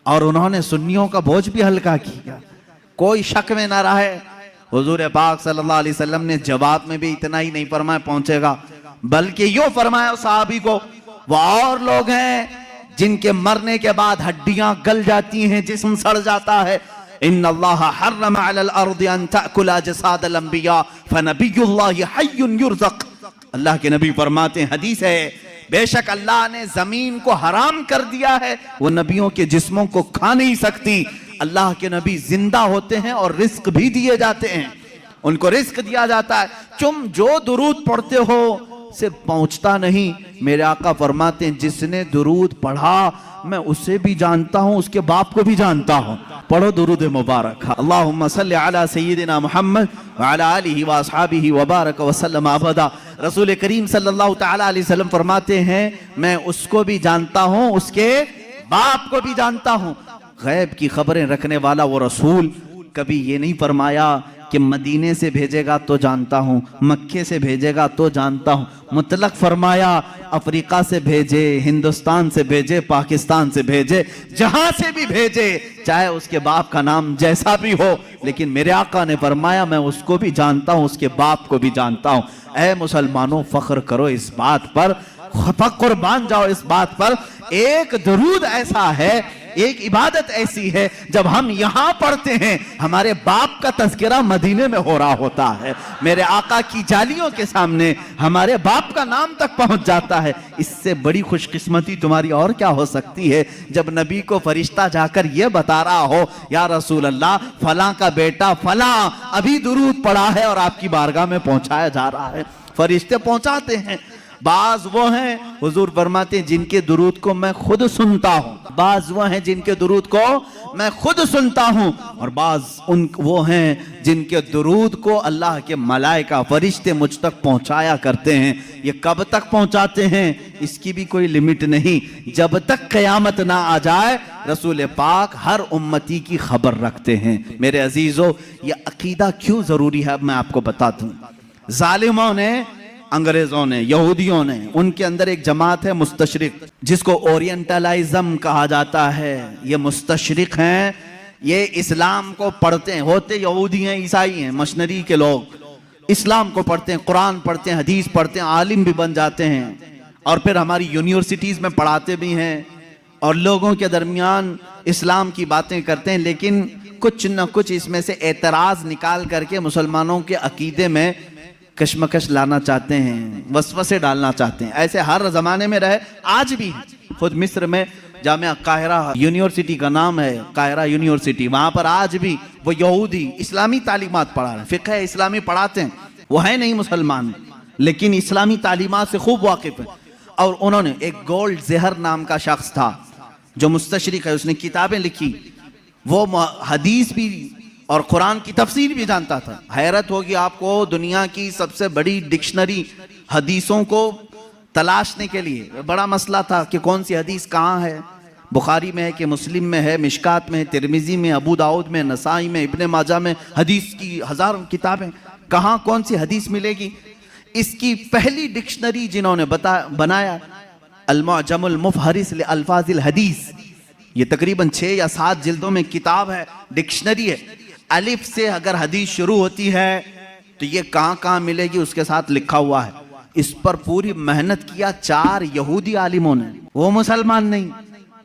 और उन्होंने सुन्नियों का बोझ भी हल्का किया, कोई शक में ना रहे। हुजूर पाक सल्लल्लाहु अलैहि वसल्लम ने जवाब में भी इतना ही नहीं फरमाया पहुंचेगा, बल्कि यूं फरमाया उस सहाबी को, वो और लोग हैं जिनके मरने के बाद हड्डियां गल जाती हैं, जिस्म सड़ जाता है। इन्नल्लाह हर्रम अलल अर्दि अन तअकुला जसादल अंबिया फनबियुल्लाहि हय्युन युरज़क़। अल्लाह के नबी फरमाते हैं, हदीस है, बेशक अल्लाह ने जमीन को हराम कर दिया है, वो नबियों के जिस्मों को खा नहीं सकती। अल्लाह के नबी जिंदा होते हैं और रिस्क भी दिए जाते हैं, उनको रिस्क दिया जाता है। तुम जो दुरूद पढ़ते हो सिर्फ पहुंचता नहीं, मेरे आका फरमाते हैं, जिसने दुरूद पढ़ा मैं उसे भी जानता हूं, उसके बाप को भी जानता हूं। पढ़ो दुरूद मुबारक। अल्लाहुम्मा सल्लि अला सय्यिदिना मुहम्मद व अला आलिहि व अस्हाबिहि व बारक व सल्लम अबदा। रसूल करीम सल्लल्लाहु ताला अलैहि वसल्लम फरमाते हैं, मैं उसको भी जानता हूं, उसके बाप को भी जानता हूं। गैब की खबरें रखने वाला वो रसूल कभी ये नहीं फरमाया कि मदीने से भेजेगा तो जानता हूं, मक्के से भेजेगा तो जानता हूं। मुतलक फरमाया, अफ्रीका से भेजे, हिंदुस्तान से भेजे, पाकिस्तान से भेजे, जहां से भी भेजे, चाहे उसके बाप का नाम जैसा भी हो, लेकिन मेरे आका ने फरमाया मैं उसको भी जानता हूं, उसके बाप को भी जानता हूं। ऐ मुसलमानों, फख्र करो इस बात पर, कुर्बान जाओ इस बात पर। एक दुरूद ऐसा है, एक इबादत ऐसी है, जब हम यहां पढ़ते हैं हमारे बाप का तज़किरा मदीने में हो रहा होता है। मेरे आका की जालियों के सामने हमारे बाप का नाम तक पहुंच जाता है। इससे बड़ी खुशकिस्मती तुम्हारी और क्या हो सकती है, जब नबी को फरिश्ता जाकर यह बता रहा हो, या रसूल अल्लाह फलां का बेटा फलां अभी दुरूद पढ़ा है और आपकी बारगाह में पहुंचाया जा रहा है। फरिश्ते पहुंचाते हैं। बाज वो हैं, हुजूर फरमाते हैं, जिनके दुरूद को मैं खुद सुनता हूँ। बाज वो हैं जिनके दुरूद को मैं खुद सुनता हूँ, और बाज वो हैं जिनके दुरूद को अल्लाह के मलाइका फरिश्ते मुझ तक पहुँचाया करते हैं। ये कब तक पहुँचाते हैं इसकी भी कोई लिमिट नहीं, जब तक क़यामत ना आ जाए रसूल पाक हर उम्मती की खबर रखते हैं। मेरे अजीजों, ये अकीदा क्यों ज़रूरी है अब मैं आपको बताता हूँ। जालिमों ने, अंग्रेजों ने, यहूदियों ने, उनके अंदर एक जमात है मुस्तशरिक, जिसको ओरिएंटलिज्म कहा जाता है। ये मुस्तशरिक हैं, ये इस्लाम को पढ़ते हैं, होते यहूदी हैं, ईसाई हैं, मशनरी के लोग इस्लाम को पढ़ते हैं, कुरान पढ़ते हैं, हदीस पढ़ते हैं, आलिम भी बन जाते हैं, और फिर हमारी यूनिवर्सिटीज़ में पढ़ाते भी हैं और लोगों के दरमियान इस्लाम की बातें करते हैं। लेकिन कुछ न कुछ इसमें से एतराज़ निकाल करके मुसलमानों के अकीदे में कशमकश लाना चाहते हैं, वसवसे डालना चाहते हैं। ऐसे हर ज़माने में रहे, आज भी। खुद मिस्र में जामिया काहिरा यूनिवर्सिटी का नाम है, काहिरा यूनिवर्सिटी, वहाँ पर आज भी वो यहूदी इस्लामी तालीमात पढ़ा रहे हैं, फ़िक़्ह इस्लामी पढ़ाते हैं। वो है नहीं मुसलमान, लेकिन इस्लामी तालीमात से खूब वाकिफ़ है। और उन्होंने, एक गोल्ड ज़हर नाम का शख्स था जो मुस्तशरिक है, उसने किताबें लिखी, वो हदीस भी और कुरान की तफसीर भी जानता था। हैरत होगी आपको, दुनिया की सबसे बड़ी डिक्शनरी हदीसों को तलाशने के लिए बड़ा मसला था कि कौन सी हदीस कहाँ है, बुखारी में है कि मुस्लिम में है, मिशकात में है, तिरमिजी में, अबू दाऊद में, नसाई में, इब्ने माजा में, हदीस की हज़ारों किताबें, कहाँ कौन सी हदीस मिलेगी। इसकी पहली डिक्शनरी जिन्होंने बनाया, अल-मुअजमुल मुफहरिस लि अल्फाज़िल हदीस, ये तकरीबन 6 या 7 जिल्दों में किताब है, डिक्शनरी है। अलिफ से अगर हदीस शुरू होती है तो ये कहाँ कहाँ मिलेगी उसके साथ लिखा हुआ है। इस पर पूरी मेहनत किया 4 यहूदी आलिमों ने, वो मुसलमान नहीं।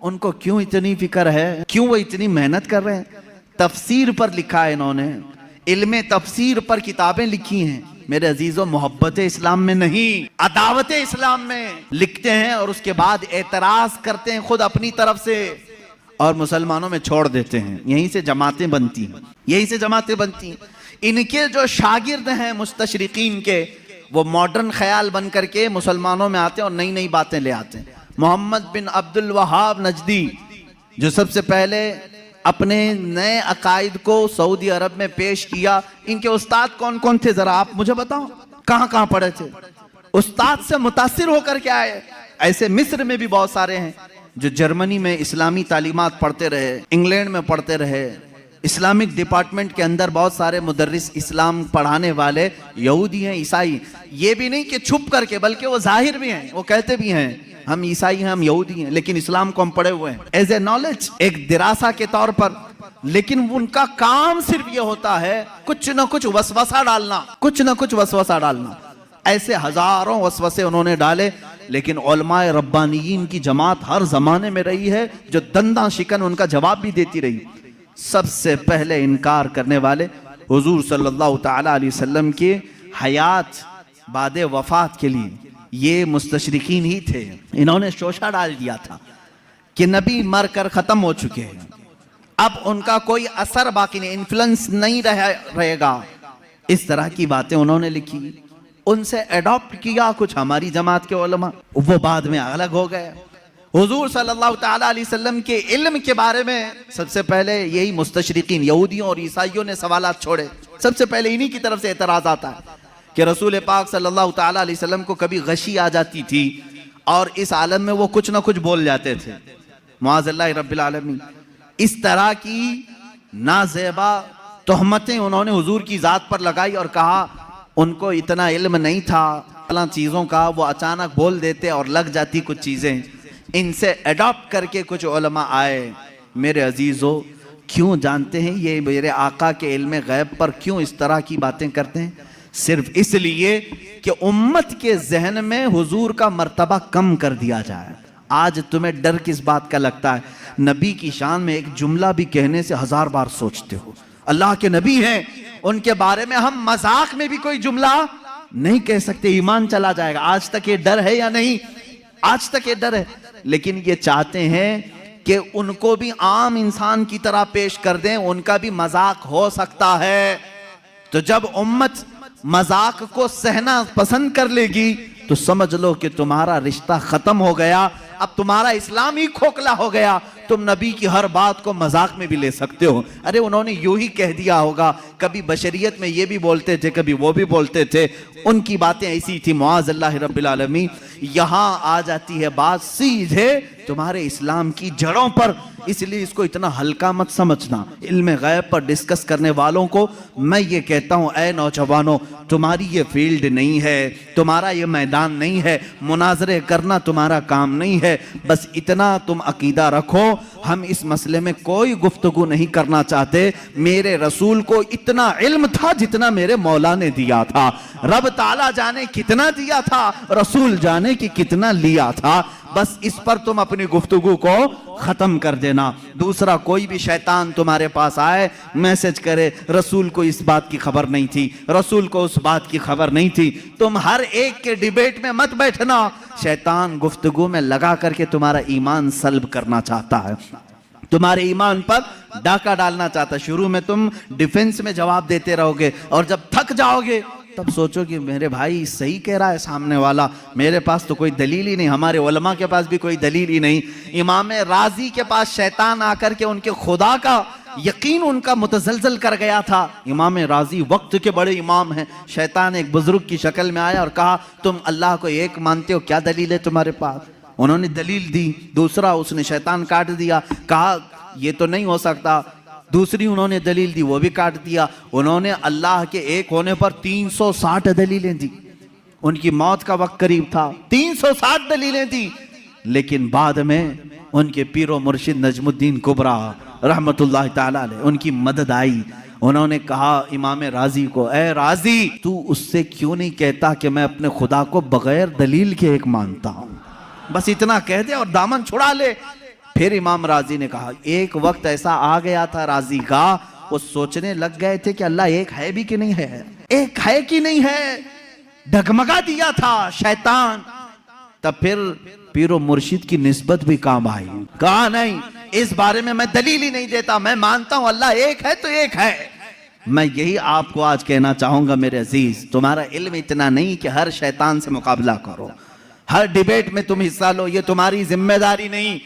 उनको क्यों इतनी फिक्र है, क्यों वो इतनी मेहनत कर रहे हैं? तफसीर पर लिखा है इन्होंने, इल्मे तफसीर पर किताबें लिखी हैं। मेरे अजीजों, मोहब्बत इस्लाम में नहीं, अदावत इस्लाम में लिखते हैं और उसके बाद एतराज करते हैं खुद अपनी तरफ से और मुसलमानों में छोड़ देते हैं। यहीं से जमातें बनती हैं, यहीं से जमातें बनती हैं। इनके जो शागिर्द हैं मुस्तशरिकीन के, वो मॉडर्न ख्याल बन करके मुसलमानों में आते हैं और नई नई बातें ले आते हैं। मोहम्मद बिन अब्दुल वहाब नजदी, जो सबसे पहले अपने नए अकायद को सऊदी अरब में पेश किया, इनके उस्ताद कौन कौन थे जरा आप मुझे बताओ, कहाँ कहाँ पढ़े थे? उस्ताद से मुतासिर होकर के आए। ऐसे मिस्र में भी बहुत सारे हैं जो जर्मनी में इस्लामी तालीमात पढ़ते रहे, इंग्लैंड में पढ़ते रहे, इस्लामिक डिपार्टमेंट के अंदर बहुत सारे मुदर्रिस इस्लाम पढ़ाने वाले यहूदी हैं, ईसाई। ये भी नहीं कि छुप करके, बल्कि वो जाहिर भी हैं, वो कहते भी हैं हम ईसाई हैं, हम यहूदी हैं, लेकिन इस्लाम को हम पढ़े हुए हैं एज ए नॉलेज, एक दिरासा के तौर पर। लेकिन उनका काम सिर्फ ये होता है कुछ ना कुछ वसवसा डालना, कुछ ना कुछ वसवसा डालना। ऐसे हजारों वसवसे उन्होंने डाले, लेकिन उलमाए रब्बानियीन की जमात हर जमाने में रही है जो दंदा शिकन उनका जवाब भी देती रही। सबसे पहले इनकार करने वाले हुजूर सल्लल्लाहु ताला अलैहि वसल्लम के हयात बादे वफात के लिए ये मुस्तशरिकीन ही थे। इन्होंने शोशा डाल दिया था कि नबी मर कर खत्म हो चुके हैं, अब उनका कोई असर बाकी नहीं, इन्फ्लुएंस नहीं रहेगा। इस तरह की बातें उन्होंने लिखी, उनसे एडॉप्ट किया कुछ हमारी जमात के उलमा, वो बाद में अलग हो गए। हुजूर सल्लल्लाहु ताला अलैहि वसल्लम के इल्म के बारे में सबसे पहले यही मुस्तशरिकीन यहूदियों और ईसाइयों ने सवालात छोड़े। सबसे पहले इन्हीं की तरफ से एतराज आता है कि रसूल पाक सल्लल्लाहु ताला अलैहि वसल्लम को कभी गशी आ जाती थी और इस आलम में वो कुछ ना कुछ बोल जाते थे, मुआज़ल्लाहि रब्बिल आलमीन। इस तरह की नाज़ेबा तोहमतें उन्होंने हुजूर की ज़ात पर लगाई और कहा उनको इतना इल्म नहीं था चीज़ों का, वो अचानक बोल देते और लग जाती कुछ चीज़ें। इनसे एडॉप्ट करके कुछ उलमा आए। मेरे अजीज़ों, क्यों जानते हैं ये मेरे आका के इल्म गैब पर क्यों इस तरह की बातें करते हैं? सिर्फ इसलिए कि उम्मत के जहन में हुजूर का मर्तबा कम कर दिया जाए। आज तुम्हें डर किस बात का लगता है? नबी की शान में एक जुमला भी कहने से 1000 बार सोचते हो। अल्लाह के नबी हैं, उनके बारे में हम मजाक में भी कोई जुमला नहीं कह सकते, ईमान चला जाएगा। आज तक ये डर है या नहीं? आज तक ये डर है। लेकिन ये चाहते हैं कि उनको भी आम इंसान की तरह पेश कर दें, उनका भी मजाक हो सकता है। तो जब उम्मत मजाक को सहना पसंद कर लेगी तो समझ लो कि तुम्हारा रिश्ता खत्म हो गया, अब तुम्हारा इस्लाम ही खोखला हो गया। तुम नबी की हर बात को मजाक में भी ले सकते हो, अरे उन्होंने यूं ही कह दिया होगा, कभी बशरियत में ये भी बोलते थे, कभी वो भी बोलते थे, उनकी बातें ऐसी थी, मुआज़ अल्लाह रब्बिल आलमीन। यहां आ जाती है बात सीधे तुम्हारे इस्लाम की जड़ों पर, इसलिए इसको इतना हल्का मत समझना। इल्म गैब पर डिस्कस करने वालों को मैं ये कहता हूं, ऐ नौजवानों, तुम्हारी ये फील्ड नहीं है, तुम्हारा ये मैदान नहीं है, मुनाजरे करना तुम्हारा काम नहीं है। बस इतना तुम अकीदा रखो, हम इस मसले में कोई गुफ्तगू नहीं करना चाहते। मेरे रसूल को इतना इल्म था जितना मेरे मौला ने दिया था, रब ताला जाने कितना दिया था, रसूल जाने कि कितना लिया था। बस इस पर तुम अपनी गुफ्तगू को खत्म कर देना। दूसरा, कोई भी शैतान तुम्हारे पास आए, मैसेज करे, रसूल को इस बात की खबर नहीं थी, रसूल को उस बात की खबर नहीं थी, तुम हर एक के डिबेट में मत बैठना। शैतान गुफ्तगू में लगा करके तुम्हारा ईमान सल्ब करना चाहता है, तुम्हारे ईमान पर डाका डालना चाहता है। शुरू में तुम डिफेंस में जवाब देते रहोगे, और जब थक जाओगे तब सोचो कि मेरे भाई सही कह रहा है सामने वाला, मेरे पास तो कोई दलील ही नहीं, हमारे उलमा के पास भी कोई दलील ही नहीं। इमाम राजी के पास शैतान आकर के उनके खुदा का यकीन उनका मुतजलजल कर गया था। इमाम राजी वक्त के बड़े इमाम हैं। शैतान एक बुजुर्ग की शक्ल में आया और कहा, तुम अल्लाह को एक मानते हो, क्या दलील है तुम्हारे पास? उन्होंने दलील दी। दूसरा, उसने शैतान काट दिया, कहा ये तो नहीं हो सकता। दूसरी उन्होंने दलील दी, वो भी काट दिया। उन्होंने अल्लाह के एक होने पर 360 दलीलें दी। उनकी मौत का वक्त करीब था, 360 दलीलें दी। लेकिन बाद में उनके पीरो मुर्शिद नजमुद्दीन कुबरा रहमतुल्लाह ताला अलैह, उनकी मदद आई। उन्होंने कहा इमाम राजी को, ए राजी, तू उससे क्यों नहीं कहता कि मैं अपने खुदा को बगैर दलील के एक मानता हूं? बस इतना कह दे और दामन छुड़ा ले। फिर इमाम राजी ने कहा, एक वक्त ऐसा आ गया था राजी का, वो सोचने लग गए थे कि अल्लाह एक है भी कि नहीं है, एक है कि नहीं है, डगमगा दिया था शैतान। तब फिर पीरो मुर्शिद की निस्बत भी काम आई, कहा नहीं, इस बारे में मैं दलील ही नहीं देता, मैं मानता हूं अल्लाह एक है तो एक है। मैं यही आपको आज कहना चाहूंगा मेरे अजीज, तुम्हारा इल्म इतना नहीं कि हर शैतान से मुकाबला करो, हर डिबेट में तुम हिस्सा लो, ये तुम्हारी जिम्मेदारी नहीं।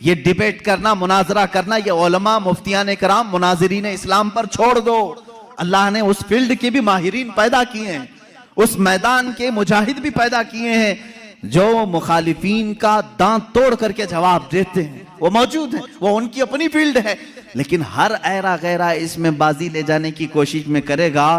ये डिबेट करना, मुनाजरा करना, ये उलमा, मुफ्तियान कराम, मुनाजिरीन इस्लाम पर छोड़ दो। अल्लाह ने उस फील्ड के भी माहिरीन पैदा किए हैं, उस मैदान के मुजाहिद भी पैदा किए हैं जो मुखालिफीन का दांत तोड़ करके जवाब देते हैं, वो मौजूद हैं, वो उनकी अपनी फील्ड है। लेकिन हर ऐरा गैरा इसमें बाजी ले जाने की कोशिश में करेगा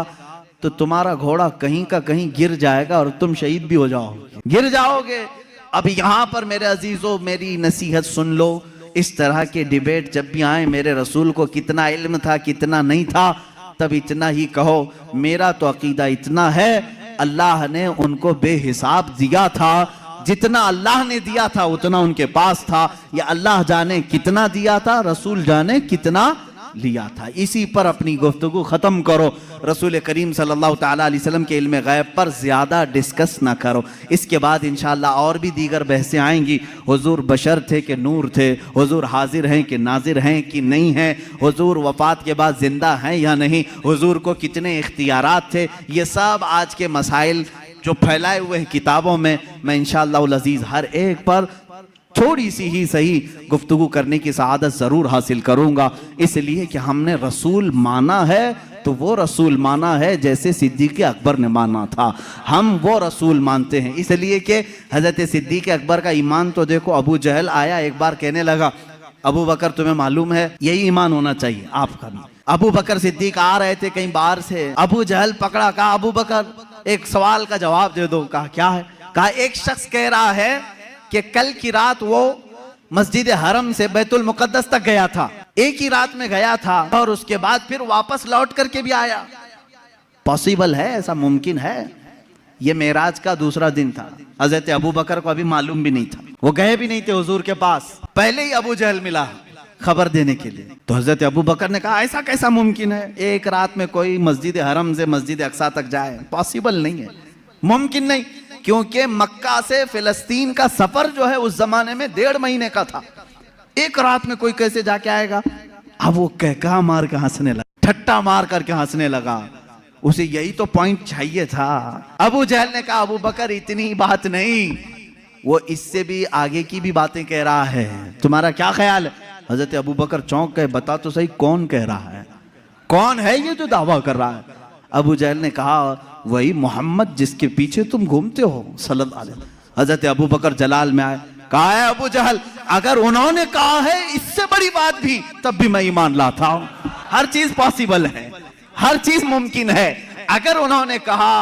तो तुम्हारा घोड़ा कहीं का कहीं गिर जाएगा और तुम शहीद भी हो जाओगे, गिर जाओगे। अब यहाँ पर मेरे अजीजों, मेरी नसीहत सुन लो, इस तरह के डिबेट जब भी आए, मेरे रसूल को कितना इल्म था कितना नहीं था, तब इतना ही कहो, मेरा तो अकीदा इतना है, अल्लाह ने उनको बेहिसाब दिया था, जितना अल्लाह ने दिया था उतना उनके पास था, या अल्लाह जाने कितना दिया था, रसूल जाने कितना लिया था। इसी पर अपनी गुफ्तगू खत्म करो। रसूल करीम सल्लल्लाहु ताला अलैहि वसल्लम के इल्म गैब पर ज्यादा डिस्कस ना करो। इसके बाद इंशाअल्लाह और भी दीगर बहसें आएंगी। हुजूर बशर थे कि नूर थे, हुजूर हाजिर हैं कि नाजिर हैं कि नहीं हैं, हुजूर वफात के बाद जिंदा हैं या नहीं, हुजूर को कितने इख्तियारात थे, ये सब आज के मसाइल जो फैलाए हुए हैं किताबों में, मैं इंशाअल्लाह उल अजीज हर एक पर थोड़ी सी ही सही गुफ्तगू करने की सआदत जरूर हासिल करूंगा। इसलिए कि हमने रसूल माना है तो वो रसूल माना है जैसे सिद्दीक़ अकबर ने माना था, हम वो रसूल मानते हैं। इसलिए कि हजरत सिद्दीक़ अकबर का ईमान तो देखो, अबू जहल आया एक बार कहने लगा, अबू बकर तुम्हें मालूम है यही ईमान होना चाहिए आपका भी। अबू बकर सिद्दीक आ रहे थे कहीं बाहर से, अबू जहल पकड़ा, कहा अबू बकर एक सवाल का जवाब दे दो। कहा क्या है? कहा एक शख्स कह रहा है कि कल की रात वो मस्जिद हरम से बैतुल मुकद्दस तक गया था, एक ही रात में गया था और उसके बाद फिर वापस लौट करके भी आया। पॉसिबल है? ऐसा मुमकिन है? ये मेराज का दूसरा दिन था, हजरत अबू बकर को अभी मालूम भी नहीं था, वो गए भी नहीं थे हुजूर के पास, पहले ही अबू जहल मिला खबर देने के लिए। तो हजरत अबू बकर ने कहा ऐसा कैसा मुमकिन है, एक रात में कोई मस्जिद हरम से मस्जिद अक्सा तक जाए? पॉसिबल नहीं है, मुमकिन नहीं, क्योंकि मक्का से फिलिस्तीन का सफर जो है उस जमाने में 1.5 महीने का था, एक रात में कोई कैसे जाके आएगा? अब वो कहका मार के हंसने लगा, ठट्टा मार करके हंसने लगा। उसे यही तो पॉइंट चाहिए था। अबू जहल ने कहा अबू बकर इतनी बात नहीं, वो इससे भी आगे की भी बातें कह रहा है, तुम्हारा क्या ख्याल है? हजरत अबू बकर चौंक गए, बता तो सही कौन कह रहा है, कौन है ये जो दावा कर रहा है? अबू जहल ने कहा वही मोहम्मद जिसके पीछे तुम घूमते हो सल्लल्लाहु अलैहि वसल्लम। हजरत अबू बकर जलाल में आए, कहा है अबू जहल अगर उन्होंने कहा है इससे बड़ी बात भी तब भी मैं ईमान लाता हूं। हर चीज पॉसिबल है, हर चीज मुमकिन है। अगर उन्होंने कहा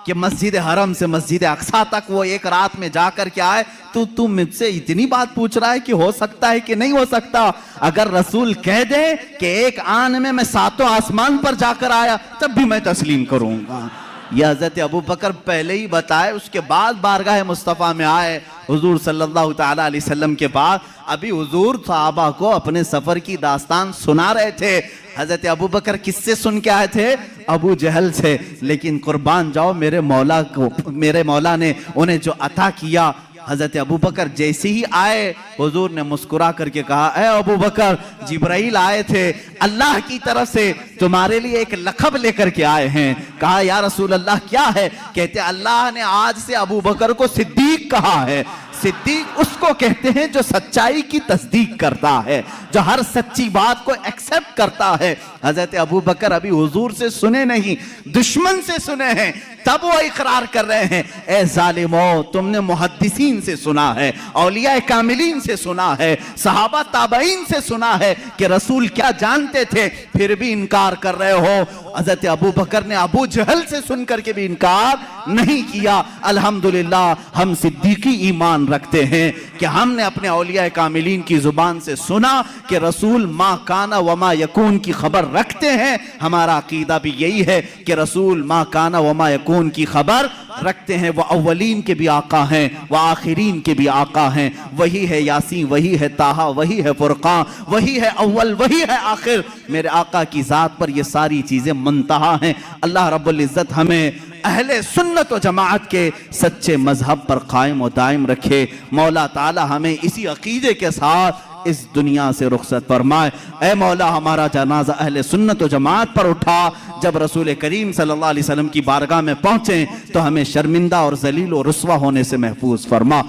कि मस्जिद हरम से मस्जिद अक्सा तक वो एक रात में जाकर के आए, तो तू मुझसे इतनी बात पूछ रहा है कि हो सकता है कि नहीं हो सकता? अगर रसूल कह दे कि एक आन में मैं सातों आसमान पर जाकर आया तब भी मैं तस्लीम करूंगा। यह हजरत अबू बकर पहले ही बताए, उसके बाद बारगाह मुस्तफ़ा में आए हुजूर सल्लल्लाहु ताला अलैहि वसल्लम के बाद। अभी हुजूर सहाबा को अपने सफर की दास्तान सुना रहे थे। हजरत अबू बकर किससे सुन के आए थे? अबू जहल से। लेकिन कुर्बान जाओ मेरे मौला को, मेरे मौला ने उन्हें जो अता किया। हजरत अबू बकर जैसे ही आए हुजूर ने मुस्कुरा करके कहा, ए अबू बकर जिब्राइल आए थे अल्लाह की तरफ से, तुम्हारे लिए एक लक़ब लेकर के आए हैं। कहा या रसूल अल्लाह क्या है? कहते अल्लाह ने आज से अबू बकर को सिद्दीक कहा है। सिद्दीक उसको कहते हैं जो सच्चाई की तस्दीक करता है, जो हर सच्ची बात को एक्सेप्ट करता है। हजरत अबू बकर अभी हुजूर से सुने नहीं, दुश्मन से सुने हैं, तब वो इकरार कर रहे हैं, ए जालिमो तुमने मुहद्दिसीन से सुना है, औलिया कामिलीन से सुना है, सहाबा ताबईन से सुना है कि रसूल क्या जानते थे, फिर भी इनकार कर रहे हो। हजरत अबू बकर ने अबू जहल से सुन करके भी इनकार नहीं किया। अल्हम्दुलिल्लाह हम सिद्दीकी ईमान रखते हैं कि हमने अपने औलिया कामिलीन की जुबान से सुना कि रसूल मा काना वमा यकून की खबर रखते हैं। हमारा अकीदा भी यही है कि रसूल मा काना वमा यकून की खबर रखते हैं। वह अव्वलीन के भी आका हैं, वह आखिरीन के भी आका हैं। वही है यासीन, वही है ताहा, वही है फुरकान, वही है अव्वल, वही है आखिर। मेरे आका की जात पर ये सारी चीजें मुंतहा हैं। अल्लाह रब्बुल इज्जत हमें अहले सुन्नत व जमाअत के सच्चे मजहब पर कायम व दायम रखे। मौला ताला हमें इसी अकीदे के साथ इस दुनिया से रुखसत फरमाए। ऐ मौला हमारा जनाजा अहले सुन्नत व जमाअत पर उठा। जब रसूल करीम सल्लल्लाहु अलैहि वसल्लम की बारगाह में पहुंचे तो हमें शर्मिंदा और जलील और रुस्वा होने से महफूज फरमा।